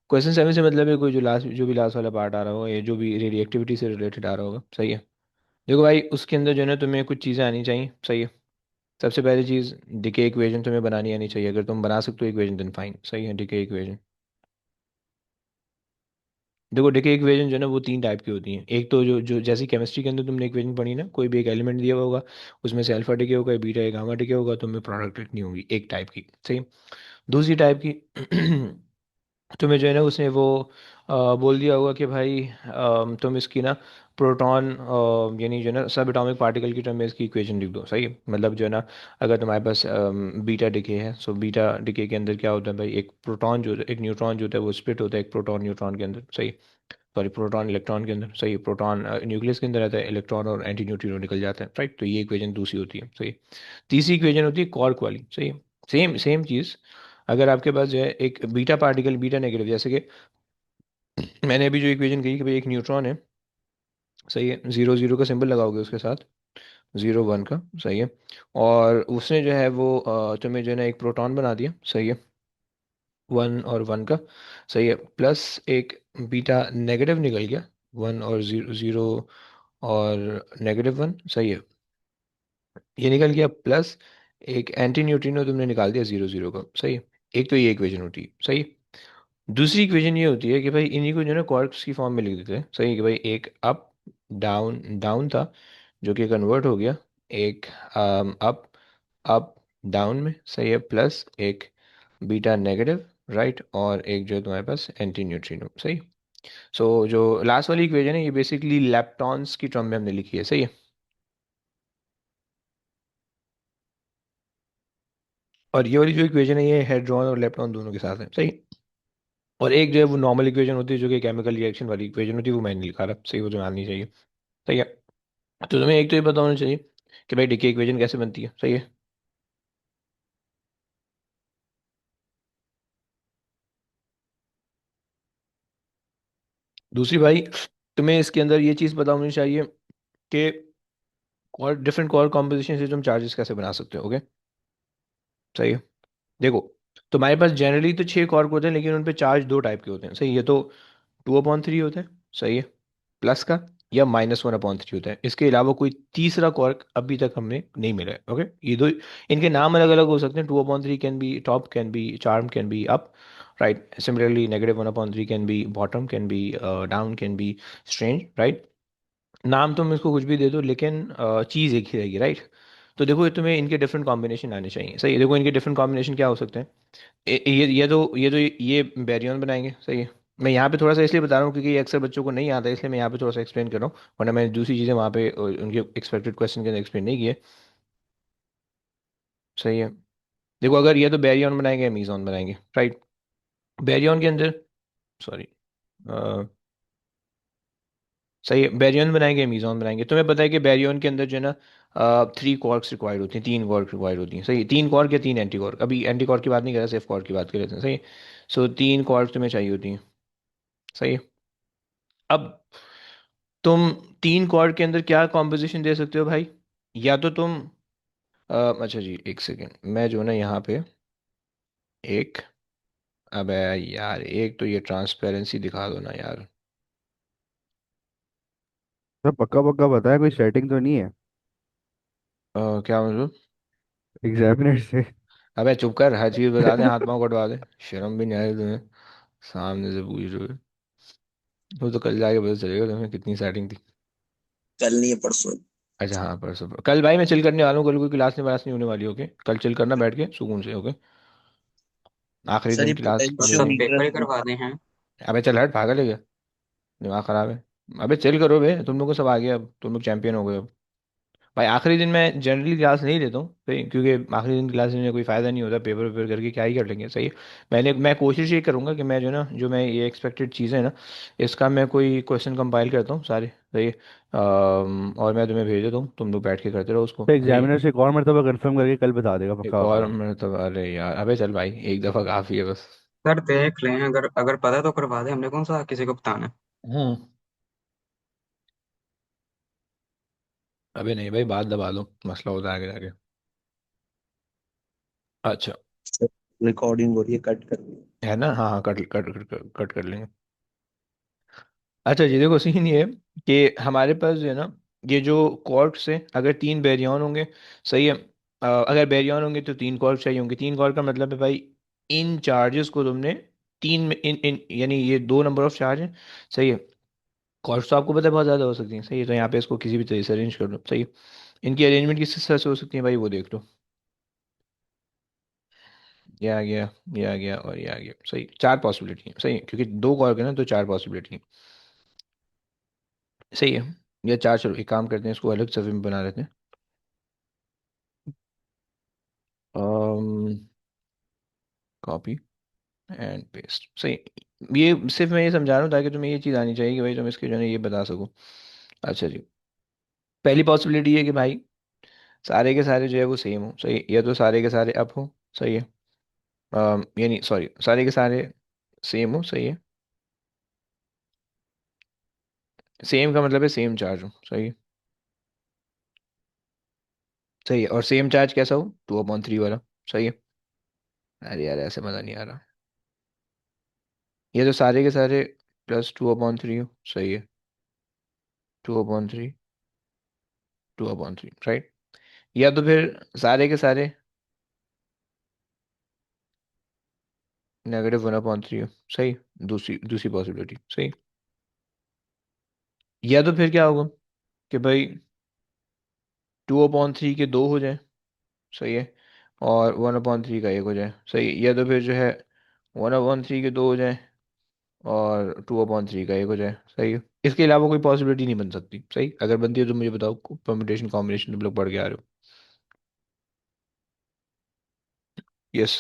क्वेश्चन 7 से मतलब है कोई जो भी लास्ट वाला पार्ट आ रहा होगा, या जो भी रेडियो एक्टिविटी से रिलेटेड आ रहा होगा, सही है। देखो भाई, उसके अंदर जो है ना तुम्हें कुछ चीज़ें आनी चाहिए, सही है। सबसे पहली चीज़, डिके इक्वेशन तुम्हें बनानी आनी चाहिए। अगर तुम बना सकते हो इक्वेशन देन फाइन, सही है, डिके इक्वेशन। देखो, डिके इक्वेशन जो है ना वो तीन टाइप की होती हैं। एक तो जो जैसी केमिस्ट्री के अंदर तुमने इक्वेशन पढ़ी ना, कोई भी एक एलिमेंट दिया हुआ होगा, उसमें से अल्फा डिके होगा, बीटा या गामा डिके होगा, तुम्हें प्रोडक्ट लिखनी होगी एक टाइप की, सही। दूसरी टाइप की तुम्हें जो है ना उसने वो बोल दिया होगा कि भाई तुम इसकी ना प्रोटॉन, यानी जो है ना सब एटॉमिक पार्टिकल की टर्म में इसकी इक्वेशन लिख दो, सही है। मतलब जो है ना अगर तुम्हारे पास बीटा डिके है, सो बीटा डिके के अंदर क्या होता है भाई, एक प्रोटॉन जो एक न्यूट्रॉन जो होता है वो स्प्लिट होता है एक प्रोटॉन न्यूट्रॉन के अंदर, सही। सॉरी, प्रोटॉन इलेक्ट्रॉन के अंदर, सही। प्रोटॉन न्यूक्लियस के अंदर रहता है, इलेक्ट्रॉन और एंटी न्यूट्रिनो निकल जाते हैं, राइट। तो ये इक्वेशन दूसरी होती है, सही। तीसरी इक्वेशन होती है कॉर्क वाली, सही। सेम सेम चीज़। अगर आपके पास जो है एक बीटा पार्टिकल, बीटा नेगेटिव, जैसे कि मैंने अभी जो इक्वेशन कही कि भाई एक न्यूट्रॉन है, सही है, जीरो जीरो का सिंबल लगाओगे उसके साथ, जीरो वन का, सही है। और उसने जो है वो तुम्हें जो है ना एक प्रोटॉन बना दिया, सही है, वन और वन का, सही है। प्लस एक बीटा नेगेटिव निकल गया, वन और जीरो, जीरो और नेगेटिव वन, सही है, ये निकल गया। प्लस एक एंटी न्यूट्रिनो तुमने निकाल दिया जीरो जीरो का, सही है। एक तो ये इक्वेशन होती है, सही। दूसरी इक्वेशन ये होती है कि भाई इन्हीं को जो है ना क्वार्क्स की फॉर्म में लिख देते हैं, सही है, कि भाई एक अप डाउन डाउन था, जो कि कन्वर्ट हो गया एक अप अप डाउन में, सही है। प्लस एक बीटा नेगेटिव, राइट, और एक जो है तुम्हारे पास एंटी न्यूट्रिनो, सही। सो जो लास्ट वाली इक्वेशन है ये बेसिकली लैप्टॉन्स की टर्म में हमने लिखी है, सही है। और ये वाली जो इक्वेशन है ये हेड्रॉन और लेप्टॉन दोनों के साथ है, सही। और एक जो है वो नॉर्मल इक्वेशन होती है, जो कि केमिकल रिएक्शन वाली इक्वेशन होती है, वो मैंने नहीं लिखा रहा, सही, वो तुम्हें आनी चाहिए, सही है। तो तुम्हें एक तो ये पता होना चाहिए कि भाई डिके इक्वेशन कैसे बनती है, सही है। दूसरी भाई, तुम्हें इसके अंदर ये चीज़ पता होनी चाहिए कि और डिफरेंट कॉर कॉम्पोजिशन से तुम चार्जेस कैसे बना सकते हो, ओके, सही है। देखो, तुम्हारे पास जनरली तो 6 कॉर्क होते हैं, लेकिन उन पे चार्ज दो टाइप के होते हैं, सही। ये तो 2/3 होता है, सही है, प्लस का, या -1/3 होता है। इसके अलावा कोई तीसरा कॉर्क अभी तक हमें नहीं मिला है, ओके। ये दो, इनके नाम अलग अलग हो सकते हैं। 2/3 can be top, can be charm, can be up, right. Similarly -1/3 can be bottom, can be down, can be strange, right. नाम तुम इसको कुछ भी दे दो, लेकिन चीज़ एक ही रहेगी, राइट। तो देखो, ये तुम्हें इनके डिफरेंट कॉम्बिनेशन आने चाहिए, सही है। देखो, इनके डिफरेंट कॉम्बिनेशन क्या हो सकते हैं। ये बैरियन बनाएंगे, सही है। मैं यहाँ पे थोड़ा सा इसलिए बता रहा हूँ क्योंकि ये अक्सर बच्चों को नहीं आता है, इसलिए मैं यहाँ पे थोड़ा सा एक्सप्लेन कर रहा हूँ, वरना मैंने दूसरी चीज़ें वहाँ पे उनके एक्सपेक्टेड क्वेश्चन के अंदर एक्सप्लेन नहीं किए, सही है। देखो, अगर ये तो बैरियन बनाएंगे, मीजॉन बनाएंगे, राइट। बैरियन के अंदर, सॉरी, सही है, बैरियन बनाएंगे, मीजॉन बनाएंगे। तुम्हें पता है कि बैरियन के अंदर जो है ना 3 कॉर्क्स रिक्वायर्ड होती हैं, 3 कॉर्क रिक्वायर्ड होती हैं, सही है। 3 कॉर्क या 3 एंटी कॉर्क, अभी एंटी कॉर्क की बात नहीं कर रहा, सिर्फ कॉर्क की बात कर रहे हैं, सही। सो 3 कॉर्क तुम्हें चाहिए होती हैं, सही है। अब तुम तीन कॉर्ड के अंदर क्या कॉम्पोजिशन दे सकते हो भाई? या तो तुम अच्छा जी, एक सेकेंड, मैं जो ना यहाँ पे एक, अबे यार एक तो ये ट्रांसपेरेंसी दिखा दो ना यार। तो पक्का पक्का बताया, कोई सेटिंग तो नहीं है क्या मतलब? एग्जामिनर से? अबे चुप कर, हर चीज बता दे, हाथ पांव कटवा दे। शर्म भी नहीं आई तुम्हें? सामने से पूछ रहे हो। वो तो कल जाके पता चलेगा तुम्हें कितनी सेटिंग थी। कल नहीं है परसों। अच्छा हाँ, परसों कल भाई मैं चिल करने वाला हूँ, कल कोई क्लास नहीं, नहीं होने वाली, ओके? कल चिल करना बैठ के सुकून से, ओके? आखिरी सर दिन ये क्लास जो परसों होगी। पेपर ही पोटेंशियोमीटर। करवा दे हैं। अबे चल हट, पागल है क्या? दिमाग खराब है? अबे चिल करो बे, तुम लोग को सब आ गया, अब तुम लोग चैंपियन हो गए अब। भाई आखिरी दिन मैं जनरली क्लास नहीं लेता हूँ भाई, क्योंकि आखिरी दिन क्लास लेने में कोई फ़ायदा नहीं होता, पेपर वेपर करके क्या ही कर लेंगे, सही है। मैं कोशिश ये करूँगा कि मैं जो ना, जो मैं ये एक्सपेक्टेड चीज़ें हैं ना, इसका मैं कोई क्वेश्चन कंपाइल करता हूँ सारे, सही है। और मैं तुम्हें भेज देता हूँ, तुम लोग बैठ के करते रहो उसको, तो सही है। एग्जामिनर से एक और मरतबा कंफर्म करके कल बता देगा, एक पक्का और पक्का। मतलब, अरे यार अबे चल भाई, एक दफ़ा काफ़ी है बस। सर देख लें, अगर अगर पता तो करवा दे, हमने कौन सा किसी को बताना है। हम्म। अबे नहीं भाई, बात दबा दो, मसला होता है आगे जाके। अच्छा। रिकॉर्डिंग हो रही है, कट कर रही है। है ना, हाँ हाँ, कट कट कट कट कर लेंगे। अच्छा जी देखो, सीन ये है कि हमारे पास जो है ना, ये जो कॉर्ड्स है, अगर तीन बैरियन होंगे, सही है। अगर बैरियन होंगे तो तीन कॉर्ड चाहिए होंगे। तीन कॉर्ड का मतलब है भाई, इन चार्जेस को तुमने तीन में, इन इन यानी ये दो नंबर ऑफ चार्ज हैं, सही है। कॉर्ड्स तो आपको पता है बहुत ज़्यादा हो सकती हैं, सही है, तो यहाँ पे इसको किसी भी तरीके से अरेंज कर दो, सही है। इनकी अरेंजमेंट किस तरह से हो सकती है भाई, वो देख लो। ये आ गया, ये आ गया और ये आ गया, सही, चार पॉसिबिलिटी है, सही है, क्योंकि दो कॉर्ड है ना, तो चार पॉसिबिलिटी है, सही है। ये चार, चलो एक काम करते हैं, इसको अलग सफ़े में बना लेते हैं। कॉपी एंड पेस्ट, सही। ये सिर्फ मैं ये समझा रहा हूँ ताकि तुम्हें ये चीज़ आनी चाहिए कि भाई तुम इसके जो है ना ये बता सको। अच्छा जी, पहली पॉसिबिलिटी है कि भाई सारे के सारे जो है वो सेम हो, सही है, या तो सारे के सारे अप हो, सही है। यानी सॉरी, सारे के सारे सेम हो, सही है। सेम का मतलब है सेम चार्ज हो, सही है। सही है, और सेम चार्ज कैसा हो, 2/3 वाला, सही है। अरे यार ऐसे मज़ा नहीं आ रहा। ये तो सारे के सारे +2/3 हो, सही है। 2/3, 2/3, राइट। या तो फिर सारे के सारे -1/3 हो, सही। दूसरी दूसरी पॉसिबिलिटी, सही। या तो फिर क्या होगा कि भाई 2/3 के दो हो जाए, सही है, और 1/3 का एक हो जाए, सही। या तो फिर जो है 1/3 के दो हो जाए और 2/3 का एक हो जाए, सही है। इसके अलावा कोई पॉसिबिलिटी नहीं बन सकती, सही। अगर बनती है तो मुझे बताओ, परम्यूटेशन कॉम्बिनेशन तुम लोग पढ़ के आ रहे हो। यस,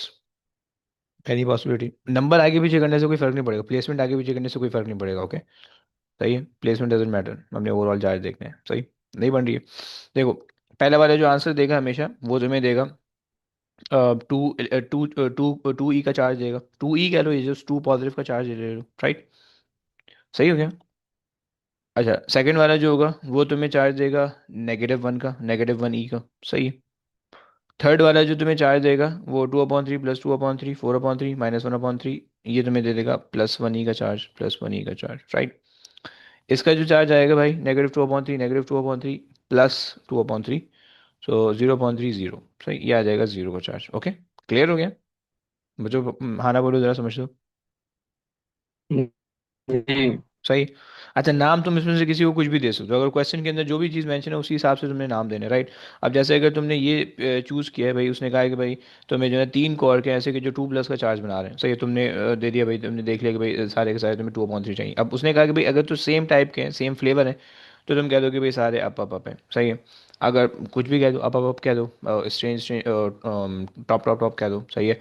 एनी पॉसिबिलिटी, नंबर आगे पीछे करने से कोई फर्क नहीं पड़ेगा, प्लेसमेंट आगे पीछे करने से कोई फर्क नहीं पड़ेगा, ओके? सही है, प्लेसमेंट डजेंट मैटर, हमने ओवरऑल चार्ज देखने हैं, सही। नहीं बन रही है, देखो। पहला वाला जो आंसर देगा हमेशा, वो तुम्हें देगा टू टू टू टू ई का चार्ज देगा, टू ई कह लो, ये जो टू पॉजिटिव का चार्ज ले लो, राइट? सही हो गया। अच्छा, सेकंड वाला जो होगा वो तुम्हें चार्ज देगा -1 का, -1 ई का, सही है। थर्ड वाला जो तुम्हें चार्ज देगा वो 2/3 +2/3 4/3 -1/3, ये तुम्हें दे देगा +1 ई का चार्ज, +1 ई का चार्ज, राइट। इसका जो चार्ज आएगा भाई, -2/3, -2/3 +2/3, सो 0/30, सही, ये आ जाएगा जीरो का चार्ज, ओके? क्लियर हो गया? बच्चों हाँ ना बोलो, जरा समझ लो। नहीं। सही। अच्छा, नाम तुम इसमें से किसी को कुछ भी दे सकते हो, अगर क्वेश्चन के अंदर जो भी चीज़ मेंशन है उसी हिसाब से तुमने नाम देने, राइट। अब जैसे अगर तुमने ये चूज़ किया है भाई, उसने कहा है कि भाई तुम्हें जो है तीन कोर के ऐसे कि जो 2+ का चार्ज बना रहे हैं, सही है, तुमने दे दिया भाई, तुमने देख लिया कि भाई सारे के सारे तुम्हें 2/3 चाहिए। अब उसने कहा कि भाई अगर तो सेम टाइप के हैं, सेम फ्लेवर है, तो तुम कह दो कि भाई सारे अप अप अप हैं, सही है। अगर कुछ भी कह दो, अप कह दो, strange strange, top top top कह दो, सही है।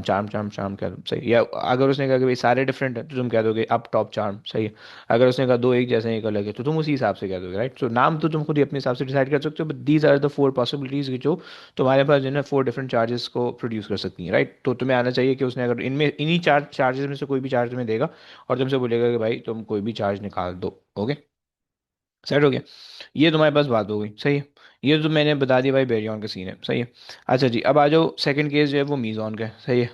चार्म चार्म चार्म कह दो, सही है। या अगर उसने कहा कि भाई सारे डिफरेंट है तो तुम कह दोगे अप टॉप चार्म, सही है। अगर उसने कहा दो एक जैसे हैं, एक अलग है, तो तुम उसी हिसाब से कह दोगे, राइट। तो नाम तो तुम खुद ही अपने हिसाब से डिसाइड कर सकते हो, but these are the four possibilities जो तुम्हारे पास जो है ना फोर डिफरेंट चार्जेस को प्रोड्यूस कर सकती हैं, राइट। तो तुम्हें आना चाहिए कि उसने अगर इनमें इन्हीं चार्जेस में से कोई भी चार्ज तुम्हें देगा और तुमसे बोलेगा कि भाई तुम कोई भी चार्ज निकाल दो, ओके। सेट हो गया। ये तुम्हारे पास बात हो गई, सही है। ये तो मैंने बता दिया भाई, बेरियन का सीन है, सही है। अच्छा जी, अब आ जाओ सेकंड केस जो है वो मीज़ोन का है, सही है।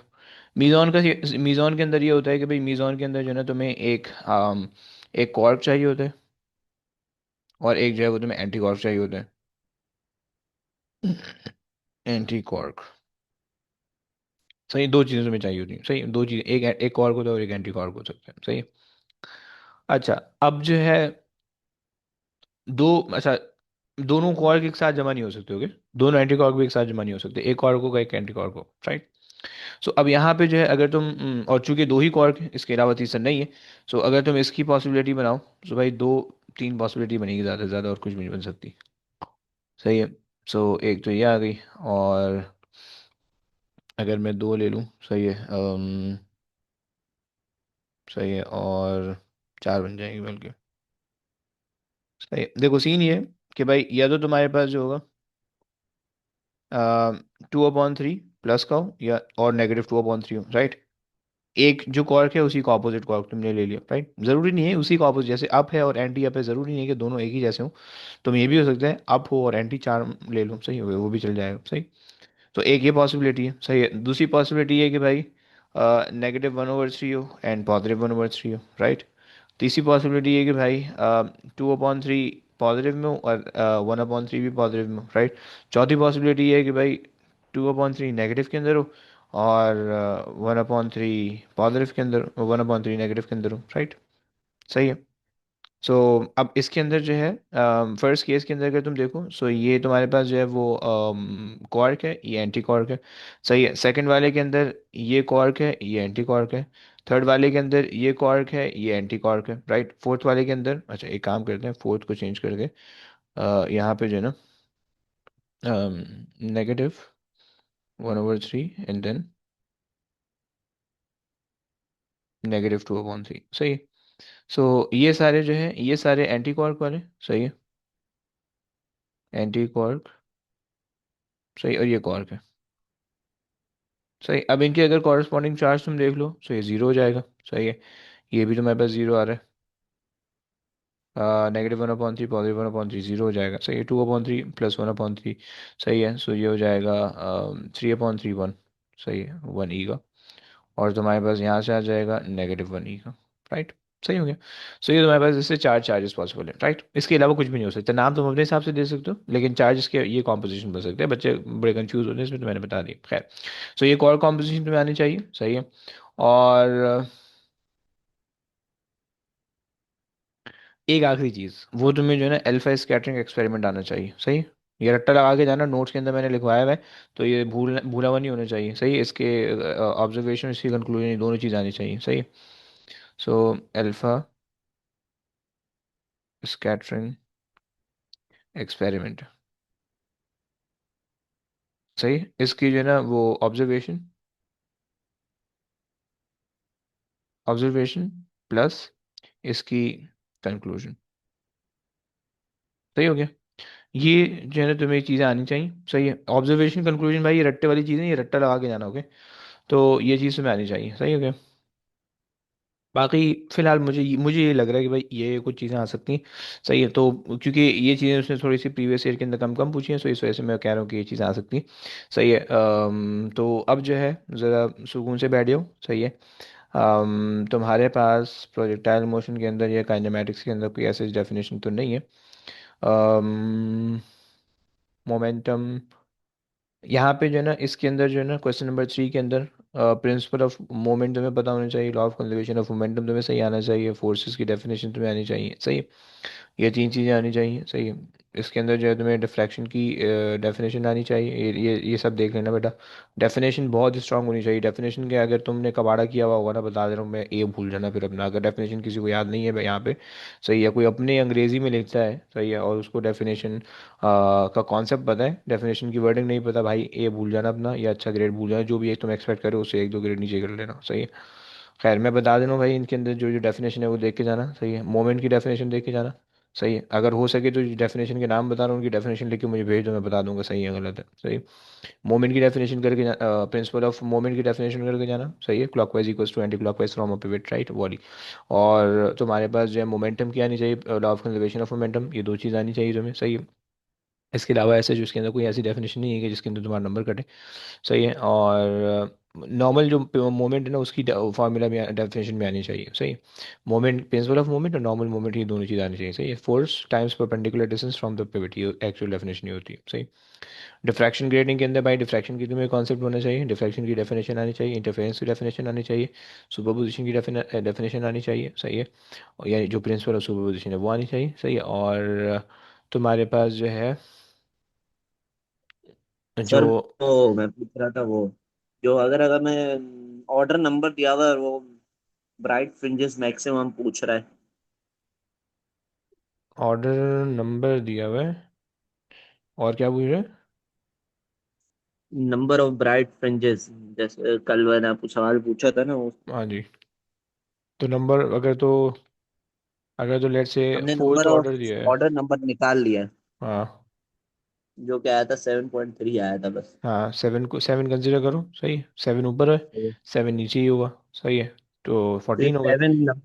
मीज़ोन के अंदर ये होता है कि भाई मीज़ोन के अंदर जो है ना तुम्हें एक कॉर्क चाहिए होता है, और एक जो है वो तुम्हें एंटी कॉर्क चाहिए होता है। एंटी कॉर्क, सही। दो चीज़ें तुम्हें चाहिए होती हैं, सही। दो चीज़ें, एक कॉर्क होता है और एक एंटी कॉर्क हो सकता है, सही है। अच्छा, अब जो है दो, अच्छा, दोनों कॉर्क एक साथ जमा नहीं हो सकते, ओके। दोनों एंटी कॉर्क भी एक साथ जमा नहीं हो सकते, एक कॉर्क होगा एक एंटी कॉर्क हो, राइट। सो अब यहाँ पे जो है अगर तुम और चूंकि दो ही कॉर्क है, इसके अलावा तीसरा नहीं है। सो अगर तुम इसकी पॉसिबिलिटी बनाओ, तो भाई दो तीन पॉसिबिलिटी बनेगी, ज़्यादा से ज़्यादा और कुछ भी नहीं बन सकती, सही है। सो एक तो ये आ गई, और अगर मैं दो ले लूँ, सही है, सही है, और चार बन जाएंगी बल्कि, सही है। देखो सीन ये है कि भाई या तो तुम्हारे पास जो होगा 2/3 प्लस का हो, या और -2/3 हो, राइट। एक जो कॉर्क है उसी का ऑपोजिट कॉर्क तुमने ले लिया, राइट। जरूरी नहीं है उसी का ऑपोजिट, जैसे अप है और एंटी अप है, जरूरी नहीं है कि दोनों एक ही जैसे हो। तुम ये भी हो सकता है अप हो और एंटी चार्म ले लो, सही हो, वो भी चल जाएगा, सही। तो एक ये पॉसिबिलिटी है, सही है। दूसरी पॉसिबिलिटी है कि भाई -1/3 हो एंड +1/3 हो, राइट। तीसरी पॉसिबिलिटी है कि भाई 2/3 पॉजिटिव में हो और 1/3 भी पॉजिटिव में हो, राइट। चौथी पॉसिबिलिटी ये है कि भाई 2/3 नेगेटिव के अंदर हो और 1/3 पॉजिटिव के अंदर, 1/3 नेगेटिव के अंदर हो, राइट, सही है। सो अब इसके अंदर जो है फर्स्ट केस के अंदर अगर तुम देखो, सो ये तुम्हारे पास जो है वो कॉर्क है, ये एंटी कॉर्क है, सही है। सेकंड वाले के अंदर ये कॉर्क है, ये एंटी कॉर्क है। थर्ड वाले के अंदर ये कॉर्क है, ये एंटी कॉर्क है, राइट। फोर्थ वाले के अंदर, अच्छा एक काम करते हैं, फोर्थ को चेंज करके यहाँ पे जो है ना -1/3 एंड देन -2/3, सही है। सो ये सारे जो है ये सारे एंटी कॉर्क वाले, सही है, एंटी कॉर्क, सही। और ये कॉर्क है, सही। अब इनके अगर कॉरेस्पॉन्डिंग चार्ज तुम देख लो, तो ये जीरो हो जाएगा, सही है। ये भी तुम्हारे पास जीरो आ रहा है, -1/3 +1/3 जीरो हो जाएगा, सही है। 2/3 +1/3, सही है। सो ये हो जाएगा 3/3 1, सही है, 1 ई का। और तुम्हारे पास यहाँ से आ जाएगा -1 ई का, राइट, सही हो गया। सो ये तुम्हारे पास इससे चार चार्जेस पॉसिबल है, राइट। इसके अलावा कुछ भी नहीं हो सकता। नाम तुम अपने हिसाब से दे सकते हो, लेकिन चार्जेस के ये कॉम्पोजिशन बन सकते हैं। बच्चे बड़े कंफ्यूज होते हैं इसमें, तो मैंने बता दिया, खैर। सो ये कॉल कॉम्पोजिशन तुम्हें आनी चाहिए, सही है। और एक आखिरी चीज़, वो तुम्हें जो है ना अल्फा स्कैटरिंग एक्सपेरिमेंट आना चाहिए, सही। ये रट्टा लगा के जाना, नोट्स के अंदर मैंने लिखवाया हुआ है, तो ये भूला हुआ नहीं होना चाहिए, सही। इसके ऑब्जर्वेशन, इसकी कंक्लूजन, दोनों चीज़ आनी चाहिए, सही। सो अल्फा स्कैटरिंग एक्सपेरिमेंट, सही। इसकी जो है ना वो ऑब्जर्वेशन प्लस इसकी कंक्लूजन, सही हो गया। ये जो है ना तुम्हें चीज़ें आनी चाहिए, सही है। ऑब्जर्वेशन कंक्लूजन भाई ये रट्टे वाली चीज़ है, ये रट्टा लगा के जाना, ओके। तो ये चीज़ तुम्हें आनी चाहिए, सही हो गया। बाकी फिलहाल मुझे ये लग रहा है कि भाई ये कुछ चीज़ें आ सकती हैं, सही है। तो क्योंकि ये चीज़ें उसने थोड़ी सी प्रीवियस ईयर के अंदर कम कम पूछी हैं, सो इस वजह से मैं कह रहा हूँ कि ये चीज़ें आ सकती हैं, सही है। तो अब जो है ज़रा सुकून से बैठ जाओ, सही है। तुम्हारे पास प्रोजेक्टाइल मोशन के अंदर या काइनेमेटिक्स के अंदर कोई ऐसी डेफिनेशन तो नहीं है। मोमेंटम यहाँ पे जो है ना इसके अंदर जो है ना क्वेश्चन नंबर 3 के अंदर प्रिंसिपल ऑफ मोमेंट तुम्हें पता होना चाहिए, law of conservation of momentum तुम्हें सही आना चाहिए, फोर्सेस की डेफिनेशन तुम्हें आनी चाहिए, सही है। ये तीन चीज़ें आनी चाहिए, सही है। इसके अंदर जो है तुम्हें डिफ्रैक्शन की डेफिनेशन आनी चाहिए, ये सब देख लेना बेटा। डेफिनेशन बहुत स्ट्रांग होनी चाहिए। डेफिनेशन के अगर तुमने कबाड़ा किया हुआ होगा ना, बता दे रहा हूँ मैं, ए भूल जाना फिर अपना, अगर डेफिनेशन किसी को याद नहीं है भाई यहाँ पे, सही है, कोई अपने अंग्रेजी में लिखता है, सही है, और उसको डेफिनेशन का कॉन्सेप्ट पता है, डेफिनेशन की वर्डिंग नहीं पता भाई, ए भूल जाना अपना, या अच्छा ग्रेड भूल जाना, जो भी एक तुम एक्सपेक्ट करो उससे एक दो ग्रेड नीचे कर लेना, सही है। खैर मैं बता दे रहा हूँ भाई, इनके अंदर जो जो डेफिनेशन है वो देख के जाना, सही है। मोमेंट की डेफिनेशन देख के जाना, सही है। अगर हो सके तो डेफिनेशन के नाम बता रहा हूँ, उनकी डेफिनेशन लिख के मुझे भेज दो, मैं बता दूंगा सही है गलत है, सही। मोमेंट की डेफिनेशन करके प्रिंसिपल ऑफ मोमेंट की डेफिनेशन करके जाना, सही है। Clockwise equals to anti clockwise from a pivot, right, वाली। और तुम्हारे पास जो है मोमेंटम की आनी चाहिए, law of conservation of momentum, ये दो चीज़ आनी चाहिए तुम्हें, सही है। इसके अलावा ऐसे जो इसके अंदर कोई ऐसी डेफिनेशन नहीं है कि जिसके अंदर तुम्हारा नंबर कटे, सही है। और नॉर्मल जो मोमेंट है ना, उसकी फार्मूला में डेफिनेशन में आनी चाहिए, सही। मोमेंट, प्रिंसिपल ऑफ मोमेंट और नॉर्मल मोमेंट, ये दोनों चीज़ आनी चाहिए, सही है। Force times perpendicular distance from the pivot, ये एक्चुअल डेफिनेशन ये होती है, सही। डिफ्रैक्शन ग्रेडिंग के अंदर भाई डिफ्रैक्शन की तुम्हें कॉन्सेप्ट होना चाहिए, डिफ्रैक्शन की डेफिनेशन आनी चाहिए, इंटरफेरेंस की डेफिनेशन आनी चाहिए, सुपरपोजिशन की डेफिनेशन आनी चाहिए, सही है। और यानी जो प्रिंसिपल ऑफ सुपरपोजिशन है वो आनी चाहिए, सही है। और तुम्हारे पास जो है जो सर वो मैं पूछ रहा था वो, जो अगर अगर मैं ऑर्डर नंबर दिया हुआ है, वो ब्राइट फ्रिंजेस मैक्सिमम पूछ रहा है। ऑर्डर नंबर दिया हुआ है, और क्या पूछ रहे हैं? नंबर ऑफ ब्राइट फ्रिंजेस, जैसे कल मैंने आपको सवाल पूछा था ना वो। हाँ जी। तो नंबर अगर तो लेट से हमने फोर्थ नंबर ऑर्डर ऑफ दिया है। ऑर्डर नंबर निकाल लिया है, हाँ। जो कि आया था 7.3 आया था बस। हाँ, सेवन को सेवन कंसिडर करो, सही है, सेवन ऊपर है, तो सेवन नीचे ही होगा, सही है। तो ये 14 हो गए। सेवन,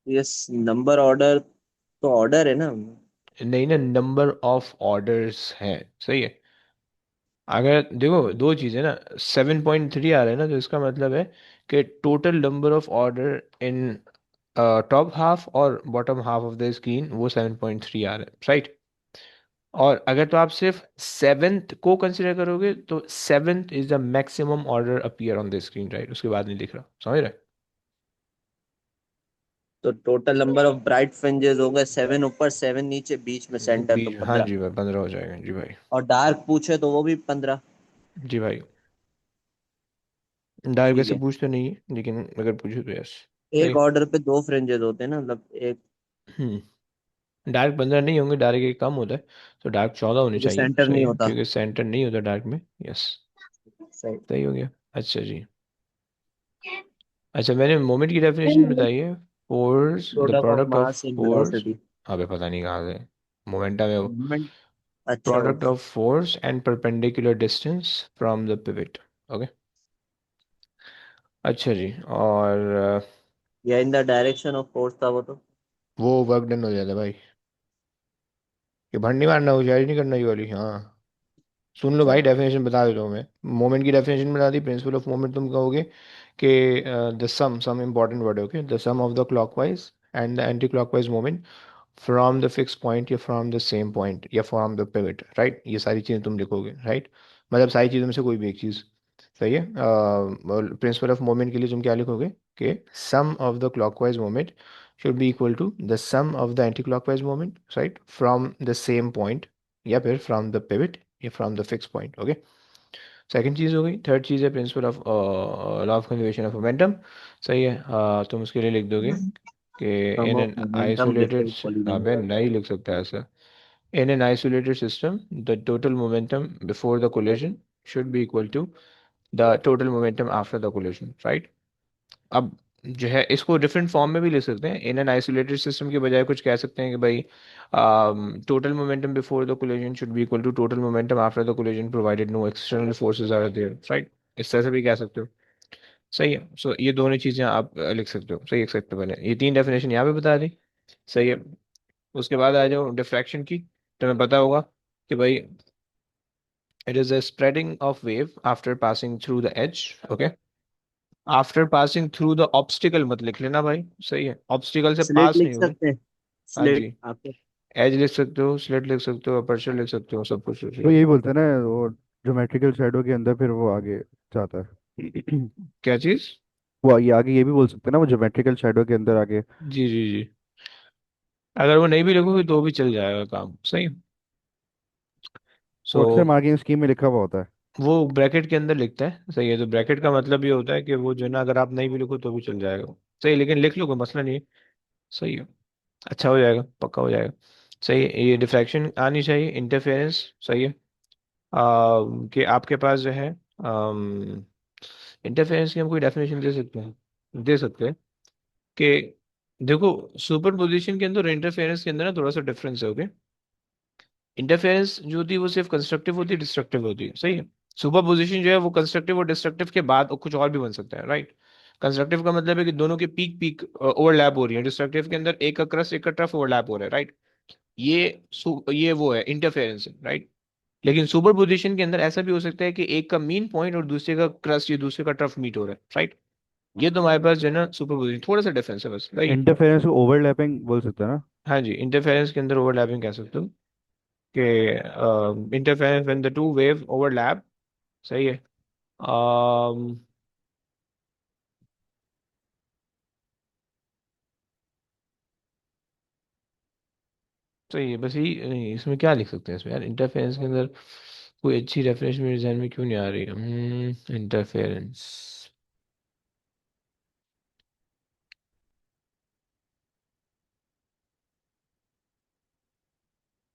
यस, नंबर ऑर्डर तो ऑर्डर है ना। नहीं ना, नंबर ऑफ ऑर्डर्स हैं, सही है। अगर देखो दो चीज़ें ना, 7.3 आ रहा है ना, तो इसका मतलब है कि total number of order in top half और bottom half of the screen वो 7.3 आ रहा है, राइट। और अगर तो आप सिर्फ सेवेंथ को कंसिडर करोगे तो seventh is the maximum order appear on the screen, right, उसके बाद नहीं दिख रहा, समझ रहे तो total number of bright fringes हो गए 7 ऊपर 7 नीचे, बीच में हैं? सेंटर तो हाँ 15। जी भाई, 15 हो जाएगा जी भाई। और डार्क पूछे तो वो भी 15। जी भाई, डायरेक्ट ठीक वैसे है, पूछते नहीं है, लेकिन अगर पूछे तो यस। सही। एक ऑर्डर पे दो फ्रिंजेस होते हैं ना, मतलब एक, डायरेक्ट 15 नहीं होंगे, डायरेक्ट एक कम होता है, तो डायरेक्ट 14 होने क्योंकि चाहिए, सेंटर सही नहीं है, होता। क्योंकि सेंटर नहीं होता डायरेक्ट में, यस। सही। सही हो गया। अच्छा जी। अच्छा, मैंने मोमेंट की डेफिनेशन बताई है, force the product of product of mass in force, velocity. अबे पता नहीं कहाँ से मोमेंटम है वो, मूवमेंट। अच्छा product okay. of force and perpendicular distance from the pivot, okay. अच्छा जी। और या in the direction of force था वो तो। वो वर्क डन हो जाता है भाई, ये भंड नहीं मारना, होशियारी नहीं करना ये वाली, हाँ। सुन लो भाई, चलो। डेफिनेशन बता देता हूँ मैं। मोमेंट की डेफिनेशन बता दी, प्रिंसिपल ऑफ मोमेंट तुम कहोगे कि द सम इंपॉर्टेंट वर्ड है, okay, the sum of the clockwise and the anti clockwise moment from the fix point या फ्रॉम द सेम पॉइंट या फ्रॉम द पिवट, राइट, ये सारी चीज़ें तुम लिखोगे, राइट। मतलब सारी चीज़ों में से कोई भी एक चीज़, सही है। प्रिंसिपल ऑफ मोमेंट के लिए तुम क्या लिखोगे कि sum of the clockwise moment should be equal to the sum of the anti-clockwise moment, right, from the same point या फिर from the pivot या from the fix point, okay. Second चीज़ हो गई। थर्ड चीज़ है principle of law of conservation of momentum, सही है। तुम उसके लिए लिख दोगे कि sum in of an momentum isolated, before collision. अबे नहीं लिख सकता ऐसा, in an isolated system the total momentum before the collision should be equal to the total momentum after the collision, right. अब जो है इसको डिफरेंट फॉर्म में भी लिख सकते हैं, इन एन आइसोलेटेड सिस्टम के बजाय कुछ कह सकते हैं कि भाई total momentum before the collision should be equal to total momentum after the collision provided no external forces are there, right. इस तरह से भी कह सकते हो, सही है। सो ये दोनों चीजें आप लिख सकते हो, सही, एक सकते हो पहले, ये तीन डेफिनेशन यहाँ पे बता दी, सही है। उसके बाद आ जाओ डिफ्रैक्शन की। तुम्हें पता होगा कि भाई it is a spreading of wave after passing through the edge, okay. After passing through the obstacle मत लिख लेना भाई, सही है, ऑब्स्टिकल से स्लेट पास लिख नहीं हुए। सकते हैं, हाँ स्लेट जी, आपको। एज लिख सकते हो, स्लिट लिख सकते हो, अपर्चर लिख सकते हो, सब कुछ लिख तो सकते यही हो। बोलते हैं ना, वो ज्योमेट्रिकल शैडो के अंदर फिर वो आगे जाता है। क्या चीज़? वो ये आगे ये भी बोल सकते हैं ना, वो ज्योमेट्रिकल शैडो के अंदर आगे। जी जी जी। अगर वो नहीं भी लिखोगे तो भी चल जाएगा काम, सही। सो वो अक्सर मार्किंग स्कीम में लिखा हुआ होता है। वो ब्रैकेट के अंदर लिखता है, सही है। तो ब्रैकेट का मतलब ये होता है कि वो जो है ना, अगर आप नहीं भी लिखो तो भी चल जाएगा, सही। लेकिन लिख लो, कोई मसला नहीं है, सही है। अच्छा हो जाएगा, पक्का हो जाएगा, सही है। ये डिफ्रैक्शन आनी चाहिए, इंटरफेरेंस, सही है। कि आपके पास जो है इंटरफेरेंस की हम कोई डेफिनेशन दे सकते हैं, दे सकते हैं कि देखो, सुपर पोजिशन के अंदर और इंटरफेरेंस के अंदर ना थोड़ा सा डिफरेंस है, ओके। इंटरफेरेंस जो होती है वो सिर्फ कंस्ट्रक्टिव होती है, डिस्ट्रक्टिव होती है, सही है। सुपर पोजिशन जो है वो कंस्ट्रक्टिव और डिस्ट्रक्टिव के बाद और कुछ और भी बन सकता है, राइट। कंस्ट्रक्टिव का मतलब है कि दोनों की पीक पीक ओवरलैप हो रही है, डिस्ट्रक्टिव के अंदर एक का क्रस्ट एक का ट्रफ ओवरलैप हो रहा है, राइट। ये वो है इंटरफेरेंस, राइट। लेकिन सुपर पोजिशन के अंदर ऐसा भी हो सकता है कि एक का मीन पॉइंट और दूसरे का क्रस्ट या दूसरे का ट्रफ मीट हो रहा है, राइट। ये तो हमारे पास जो है ना सुपर पोजिशन, थोड़ा सा डिफरेंस है बस, राइट। इंटरफेरेंस को ओवरलैपिंग बोल सकते हैं ना। हाँ जी, इंटरफेरेंस के अंदर ओवरलैपिंग कह सकते हो कि interference when the two wave overlap, सही है। um, सही है, बस यही नहीं, इसमें क्या लिख सकते हैं इसमें यार, इंटरफेरेंस के अंदर कोई अच्छी डेफिनेशन मेरे जहन में क्यों नहीं आ रही? इंटरफेरेंस,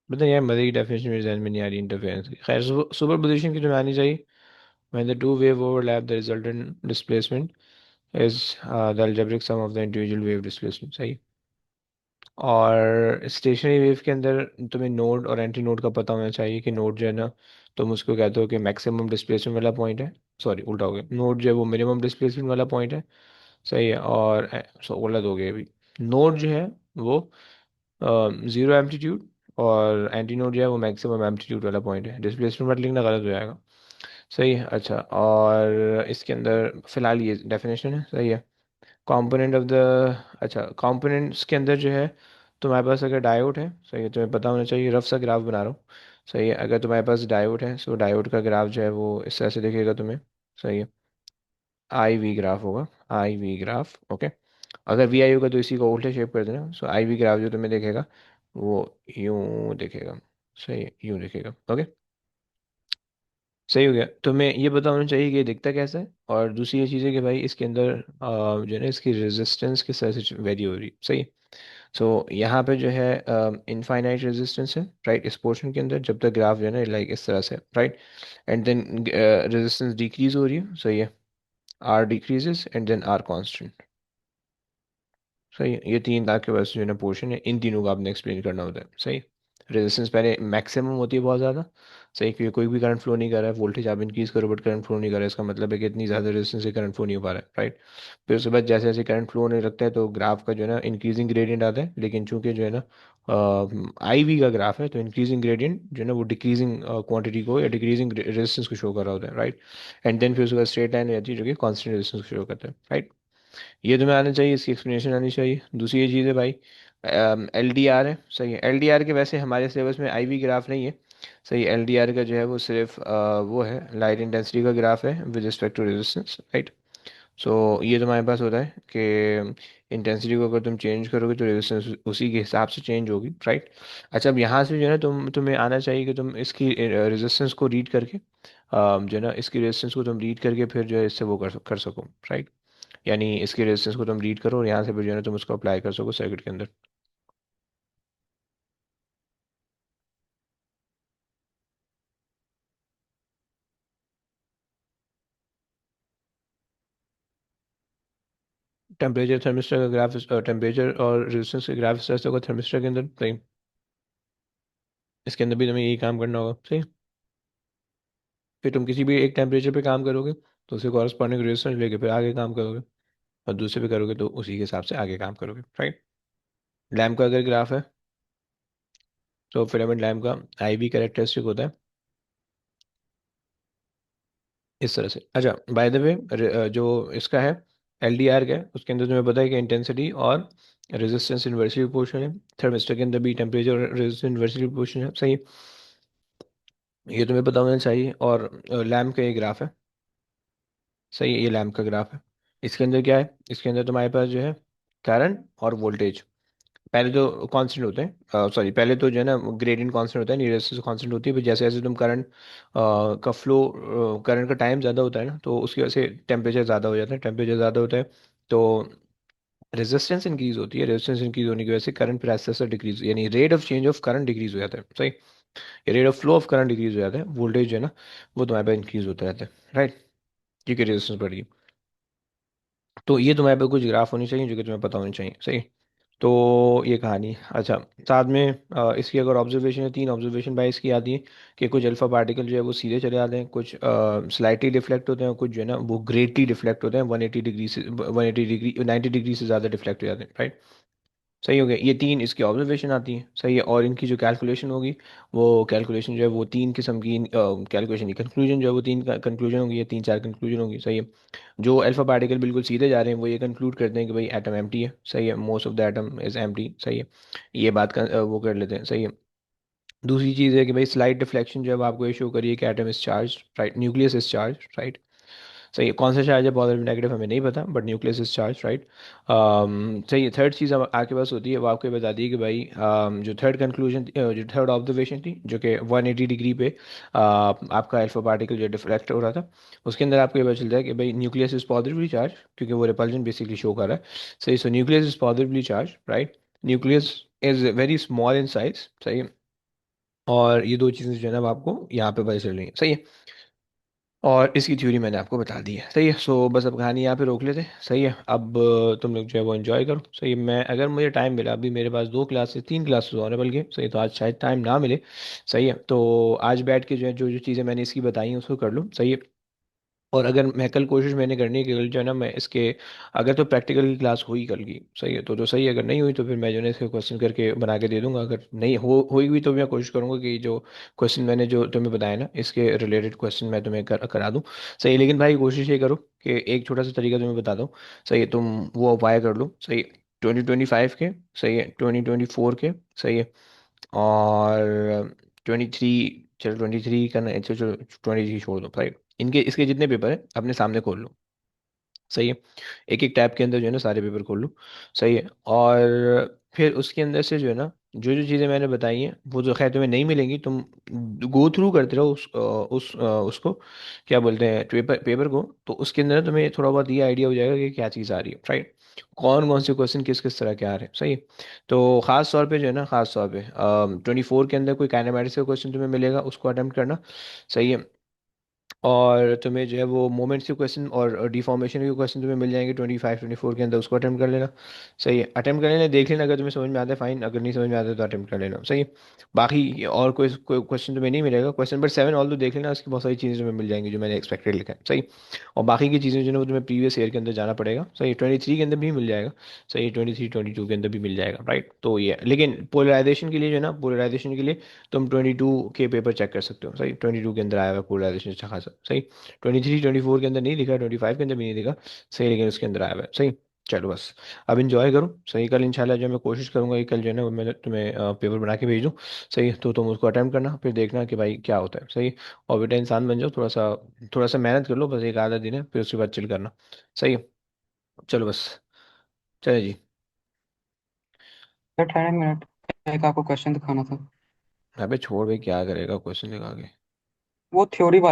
मतलब यार मजे की डेफिनेशन मेरे जहन में नहीं आ रही इंटरफेरेंस की। खैर, सुपर पोजिशन की जो आनी चाहिए, when the two wave overlap the resultant displacement is the algebraic sum of the individual wave displacement, सही। और स्टेशनरी वेव के अंदर तुम्हें नोड और एंटी नोड का पता होना चाहिए कि नोड जो है ना, तुम उसको कहते हो कि मैक्सिमम डिस्प्लेसमेंट वाला पॉइंट है, सॉरी उल्टा हो गया, नोड जो है वो मिनिमम डिस्प्लेसमेंट वाला पॉइंट है, सही है। और गलत हो गया अभी, नोड जो है वो जीरो एम्पलीट्यूड, और एंटी नोड जो है वो मैक्सिमम एम्पलीट्यूड वाला पॉइंट है। डिस्प्लेसमेंट मत लिखना, गलत हो जाएगा, सही है। अच्छा, और इसके अंदर फिलहाल ये डेफिनेशन है, सही है। कंपोनेंट ऑफ द, अच्छा कंपोनेंट्स के अंदर जो है, तुम्हारे पास अगर डायोड है, सही है, तुम्हें पता होना चाहिए, रफ सा ग्राफ बना रहा हूँ, सही है। अगर तुम्हारे पास डायोड है, सो डायोड का ग्राफ जो है वो इस तरह से दिखेगा तुम्हें, सही है। आई वी ग्राफ होगा, आई वी ग्राफ, ओके। अगर वी आई होगा तो इसी को उल्टे शेप कर देना, सो आई वी ग्राफ जो तुम्हें दिखेगा वो यूं दिखेगा, सही है, यूं दिखेगा, ओके। सही हो गया। तो मैं ये पता होना चाहिए कि ये दिखता कैसा है, और दूसरी ये चीज़ है कि भाई इसके अंदर जो है ना, इसकी रेजिस्टेंस किस तरह से वेरी हो रही है, सही। सो यहाँ पे जो है इनफाइनाइट रेजिस्टेंस है, राइट, इस पोर्शन के अंदर, जब तक ग्राफ जो है ना लाइक इस तरह से, right. And then resistance decrease हो रही है, सही है। R decreases and then R constant, सही है। ये तीन लाख के बस जो है ना पोर्शन है, इन तीनों का आपने एक्सप्लेन करना होता है, सही। रेजिस्टेंस पहले मैक्सिमम होती है बहुत ज़्यादा, सही, क्योंकि कोई भी करंट फ्लो नहीं कर रहा है, वोल्टेज आप इंक्रीज करो बट करंट फ्लो नहीं कर रहा है, इसका मतलब है कि इतनी ज़्यादा रेजिस्टेंस से करंट फ्लो नहीं हो पा रहा है, राइट। फिर उसके बाद जैसे जैसे करंट फ्लो होने लगता है तो ग्राफ का जो है ना इंक्रीजिंग ग्रेडियंट आता है, लेकिन चूंकि जो है ना आई वी का ग्राफ है, तो इंक्रीजिंग ग्रेडियंट जो है ना वो डिक्रीजिंग क्वांटिटी को या डिक्रीजिंग रेजिस्टेंस को शो कर रहा होता है, राइट। एंड देन फिर उसके बाद स्ट्रेट लाइन रहती है जो कि कॉन्स्टेंट रेजिस्टेंस को शो करता है, राइट। ये तुम्हें आना चाहिए, इसकी एक्सप्लेनेशन आनी चाहिए। दूसरी ये चीज़ है भाई, एल डी आर है, सही है। एल डी आर के वैसे हमारे सिलेबस में आई वी ग्राफ नहीं है, सही। एल डी आर का जो है वो सिर्फ वो है लाइट इंटेंसिटी का ग्राफ है with respect to resistance, right. So ये तुम्हारे पास होता है कि इंटेंसिटी को अगर तुम चेंज करोगे तो रेजिस्टेंस उसी के हिसाब से चेंज होगी, राइट। अच्छा, अब यहाँ से जो है ना तुम्हें आना चाहिए कि तुम इसकी रेजिस्टेंस को रीड करके जो है ना इसकी रेजिस्टेंस को तुम रीड करके फिर जो है इससे वो कर सको, राइट। यानी इसकी रेजिस्टेंस को तुम रीड करो और यहाँ से फिर जो है ना तुम उसको अप्लाई कर सको सर्किट के अंदर। टेम्परेचर थर्मिस्टर का ग्राफ, टेम्परेचर और रेजिस्टेंस के ग्राफ इस तरह से होगा थर्मिस्टर के अंदर, सही। इसके अंदर भी तुम्हें यही काम करना होगा, सही। फिर तुम किसी भी एक टेम्परेचर पे काम करोगे तो उसे कॉरस्पॉन्डिंग रेजिस्टेंस लेके फिर आगे काम करोगे, और दूसरे पे करोगे तो उसी के हिसाब से आगे काम करोगे, राइट। लैम्प का अगर ग्राफ है तो फिलामेंट लैम्प का आई वी कैरेक्टरिस्टिक होता है इस तरह से। अच्छा, बाय द वे, जो इसका है एल डी आर का है, उसके अंदर तुम्हें पता है कि इंटेंसिटी और रेजिस्टेंस इन्वर्सली प्रोपोर्शनल है। थर्मिस्टर के अंदर भी टेम्परेचर और रेजिस्टेंस इन्वर्सली प्रोपोर्शनल है, सही है। ये तुम्हें पता होना चाहिए। और लैम्प का ये ग्राफ है, सही है, ये लैम्प का ग्राफ है। इसके अंदर क्या है, इसके अंदर तुम्हारे पास जो है करंट और वोल्टेज पहले तो कांस्टेंट होते हैं, सॉरी पहले तो जो है ना ग्रेडियंट कांस्टेंट होता है, नीरस कांस्टेंट होती है, फिर जैसे जैसे तुम करंट का फ्लो, करंट का टाइम ज़्यादा होता है ना, तो उसकी वजह से टेम्परेचर ज़्यादा हो जाता है, टेम्परेचर ज़्यादा होता है तो रेजिस्टेंस इंक्रीज होती है, रेजिस्टेंस इंक्रीज होने की वजह से करंट फिर आस्ते आस्ते डिक्रीज, यानी rate of change of current decrease हो जाता है। सही, rate of flow of current decrease हो जाता है, वोल्टेज जो है ना वो तुम्हारे पास इंक्रीज होता रहता है, राइट, क्योंकि रेजिस्टेंस बढ़ गई। तो ये तुम्हारे पास कुछ ग्राफ होनी चाहिए जो कि तुम्हें पता होनी चाहिए। सही, तो ये कहानी। अच्छा, साथ में इसकी अगर ऑब्जर्वेशन है, तीन ऑब्जर्वेशन बाय इसकी आती है कि कुछ अल्फा पार्टिकल जो है वो सीधे चले जाते हैं, कुछ स्लाइटली डिफ्लेक्ट होते हैं, कुछ जो है ना वो ग्रेटली डिफ्लेक्ट होते हैं, 180 डिग्री से 180 डिग्री 90 डिग्री से ज़्यादा डिफ्लेक्ट हो जाते हैं, राइट। सही हो गया, ये तीन इसकी ऑब्जर्वेशन आती है। सही है, और इनकी जो कैलकुलेशन होगी, वो कैलकुलेशन जो है वो तीन किस्म की कैलकुलेशन की कंक्लूजन जो है वो तीन कंक्लूजन होगी, या तीन चार कंक्लूजन होगी। सही है, जो अल्फा पार्टिकल बिल्कुल सीधे जा रहे हैं वो ये कंक्लूड करते हैं कि भाई एटम एम्प्टी है। सही है, most of the atom is empty. सही है, ये बात का वो कर लेते हैं। सही है, दूसरी चीज़ है कि भाई स्लाइट डिफ्लेक्शन जो है वो आपको ये शो करिए कि atom is charge, right, nucleus is charge, right. सही है, कौन सा चार्ज है पॉजिटिव नेगेटिव हमें नहीं पता, but nucleus is charge, right. सही है, थर्ड चीज़ अब आपके पास होती है, वो आपको ये बताती है कि भाई जो थर्ड कंक्लूजन, जो थर्ड ऑब्जर्वेशन थी जो कि 180 डिग्री पे आपका अल्फा पार्टिकल जो डिफ्लेक्ट हो रहा था, उसके अंदर आपको ये पता चलता है कि भाई न्यूक्लियस इज पॉजिटिवली चार्ज, क्योंकि वो रिपल्जन बेसिकली शो कर रहा है। सही, सो nucleus is positively charge, right. Nucleus is very small in size. सही है, और ये दो चीज़ें जो है ना वो आपको यहाँ पे पता चल रही है। सही है, और इसकी थ्योरी मैंने आपको बता दी है। सही है, सो बस अब कहानी यहाँ पे रोक लेते हैं। सही है, अब तुम लोग जो है वो एंजॉय करो। सही है, मैं अगर मुझे टाइम मिला, अभी मेरे पास दो क्लासेस तीन क्लासेस और है बल्कि, सही, तो आज शायद टाइम ना मिले। सही है, तो आज बैठ के जो है जो जो चीज़ें मैंने इसकी बताई हैं उसको कर लो। सही है, और अगर मैं कल कोशिश मैंने करनी है कि कल जो है ना मैं इसके, अगर तो प्रैक्टिकल की क्लास हुई कल की, सही है, तो सही है, अगर नहीं हुई तो फिर मैं जो है ना इसके क्वेश्चन करके बना के दे दूंगा, अगर नहीं हुई भी तो मैं कोशिश करूंगा कि जो क्वेश्चन मैंने जो तुम्हें बताया ना इसके रिलेटेड क्वेश्चन मैं तुम्हें करा दूँ। सही है, लेकिन भाई कोशिश ये करो कि एक छोटा सा तरीका तुम्हें बता दूँ। सही है, तुम वो अप्लाई कर लो। सही, 2025 के, सही है, 2024 के, सही है, और 23, चलो 23 का नहीं, चलो चलो 23 छोड़ दो भाई, इनके इसके जितने पेपर हैं अपने सामने खोल लो। सही है, एक एक टैब के अंदर जो है ना सारे पेपर खोल लो। सही है, और फिर उसके अंदर से जो है ना जो जो चीज़ें मैंने बताई हैं वो तो खैर तुम्हें नहीं मिलेंगी, तुम गो थ्रू करते रहो उसको क्या बोलते हैं, पेपर पेपर को, तो उसके अंदर ना तुम्हें थोड़ा बहुत ये आइडिया हो जाएगा कि क्या चीज़ आ रही है, राइट, कौन कौन से क्वेश्चन किस किस तरह के आ रहे हैं। सही है, तो ख़ास तौर पे जो है ना, ख़ास तौर पे 24 के अंदर कोई काइनेमेटिक्स का क्वेश्चन तुम्हें मिलेगा, उसको अटेम्प्ट करना। सही है, और तुम्हें जो है वो मोमेंट्स के क्वेश्चन और डिफॉर्मेशन के क्वेश्चन तुम्हें मिल जाएंगे 25 24 के अंदर, उसको अटेम्प्ट कर लेना। सही है, अटेम्प्ट कर लेना, देख लेना, अगर तुम्हें समझ में आता है फाइन, अगर नहीं समझ में आता है तो अटेम्प्ट कर लेना। सही है, बाकी और कोई क्वेश्चन तुम्हें नहीं मिलेगा, क्वेश्चन नंबर 7 ऑल तो देख लेना, उसकी बहुत सारी चीज़ें तुम्हें मिल जाएंगी जो मैंने एक्सपेक्टेड लिखा है। सही, और बाकी की चीज़ें जो है वो तुम्हें प्रीवियस ईयर के अंदर जाना पड़ेगा। सही, 23 के अंदर भी मिल जाएगा। सही, 23 22 के अंदर भी मिल जाएगा, राइट। तो ये लेकिन पोलराइजेशन के लिए जो है ना, पोलराइजेशन के लिए तुम 22 के पेपर चेक कर सकते हो। सही, 22 के अंदर आया हुआ पोलराइजेशन अच्छा खासा। सही, 23 24 के अंदर नहीं दिखा, 25 के अंदर भी नहीं दिखा। सही, लेकिन उसके अंदर आया हुआ है। सही, चलो बस अब इंजॉय करो। सही, कल इंशाल्लाह जो है मैं कोशिश करूंगा कि कल जो है ना वो मैं तुम्हें पेपर बना के भेज दूँ। सही, तो तुम उसको अटेम्प्ट करना, फिर देखना कि भाई क्या होता है। सही, और बेटा इंसान बन जाओ, थोड़ा सा मेहनत कर लो, बस एक आधा दिन है, फिर उसके बाद चिल करना। सही है, चलो बस, चले जी। सर 10 मिनट, एक आपको क्वेश्चन दिखाना था। अबे छोड़ भाई, क्या करेगा क्वेश्चन दिखा के। वो थ्योरी वाला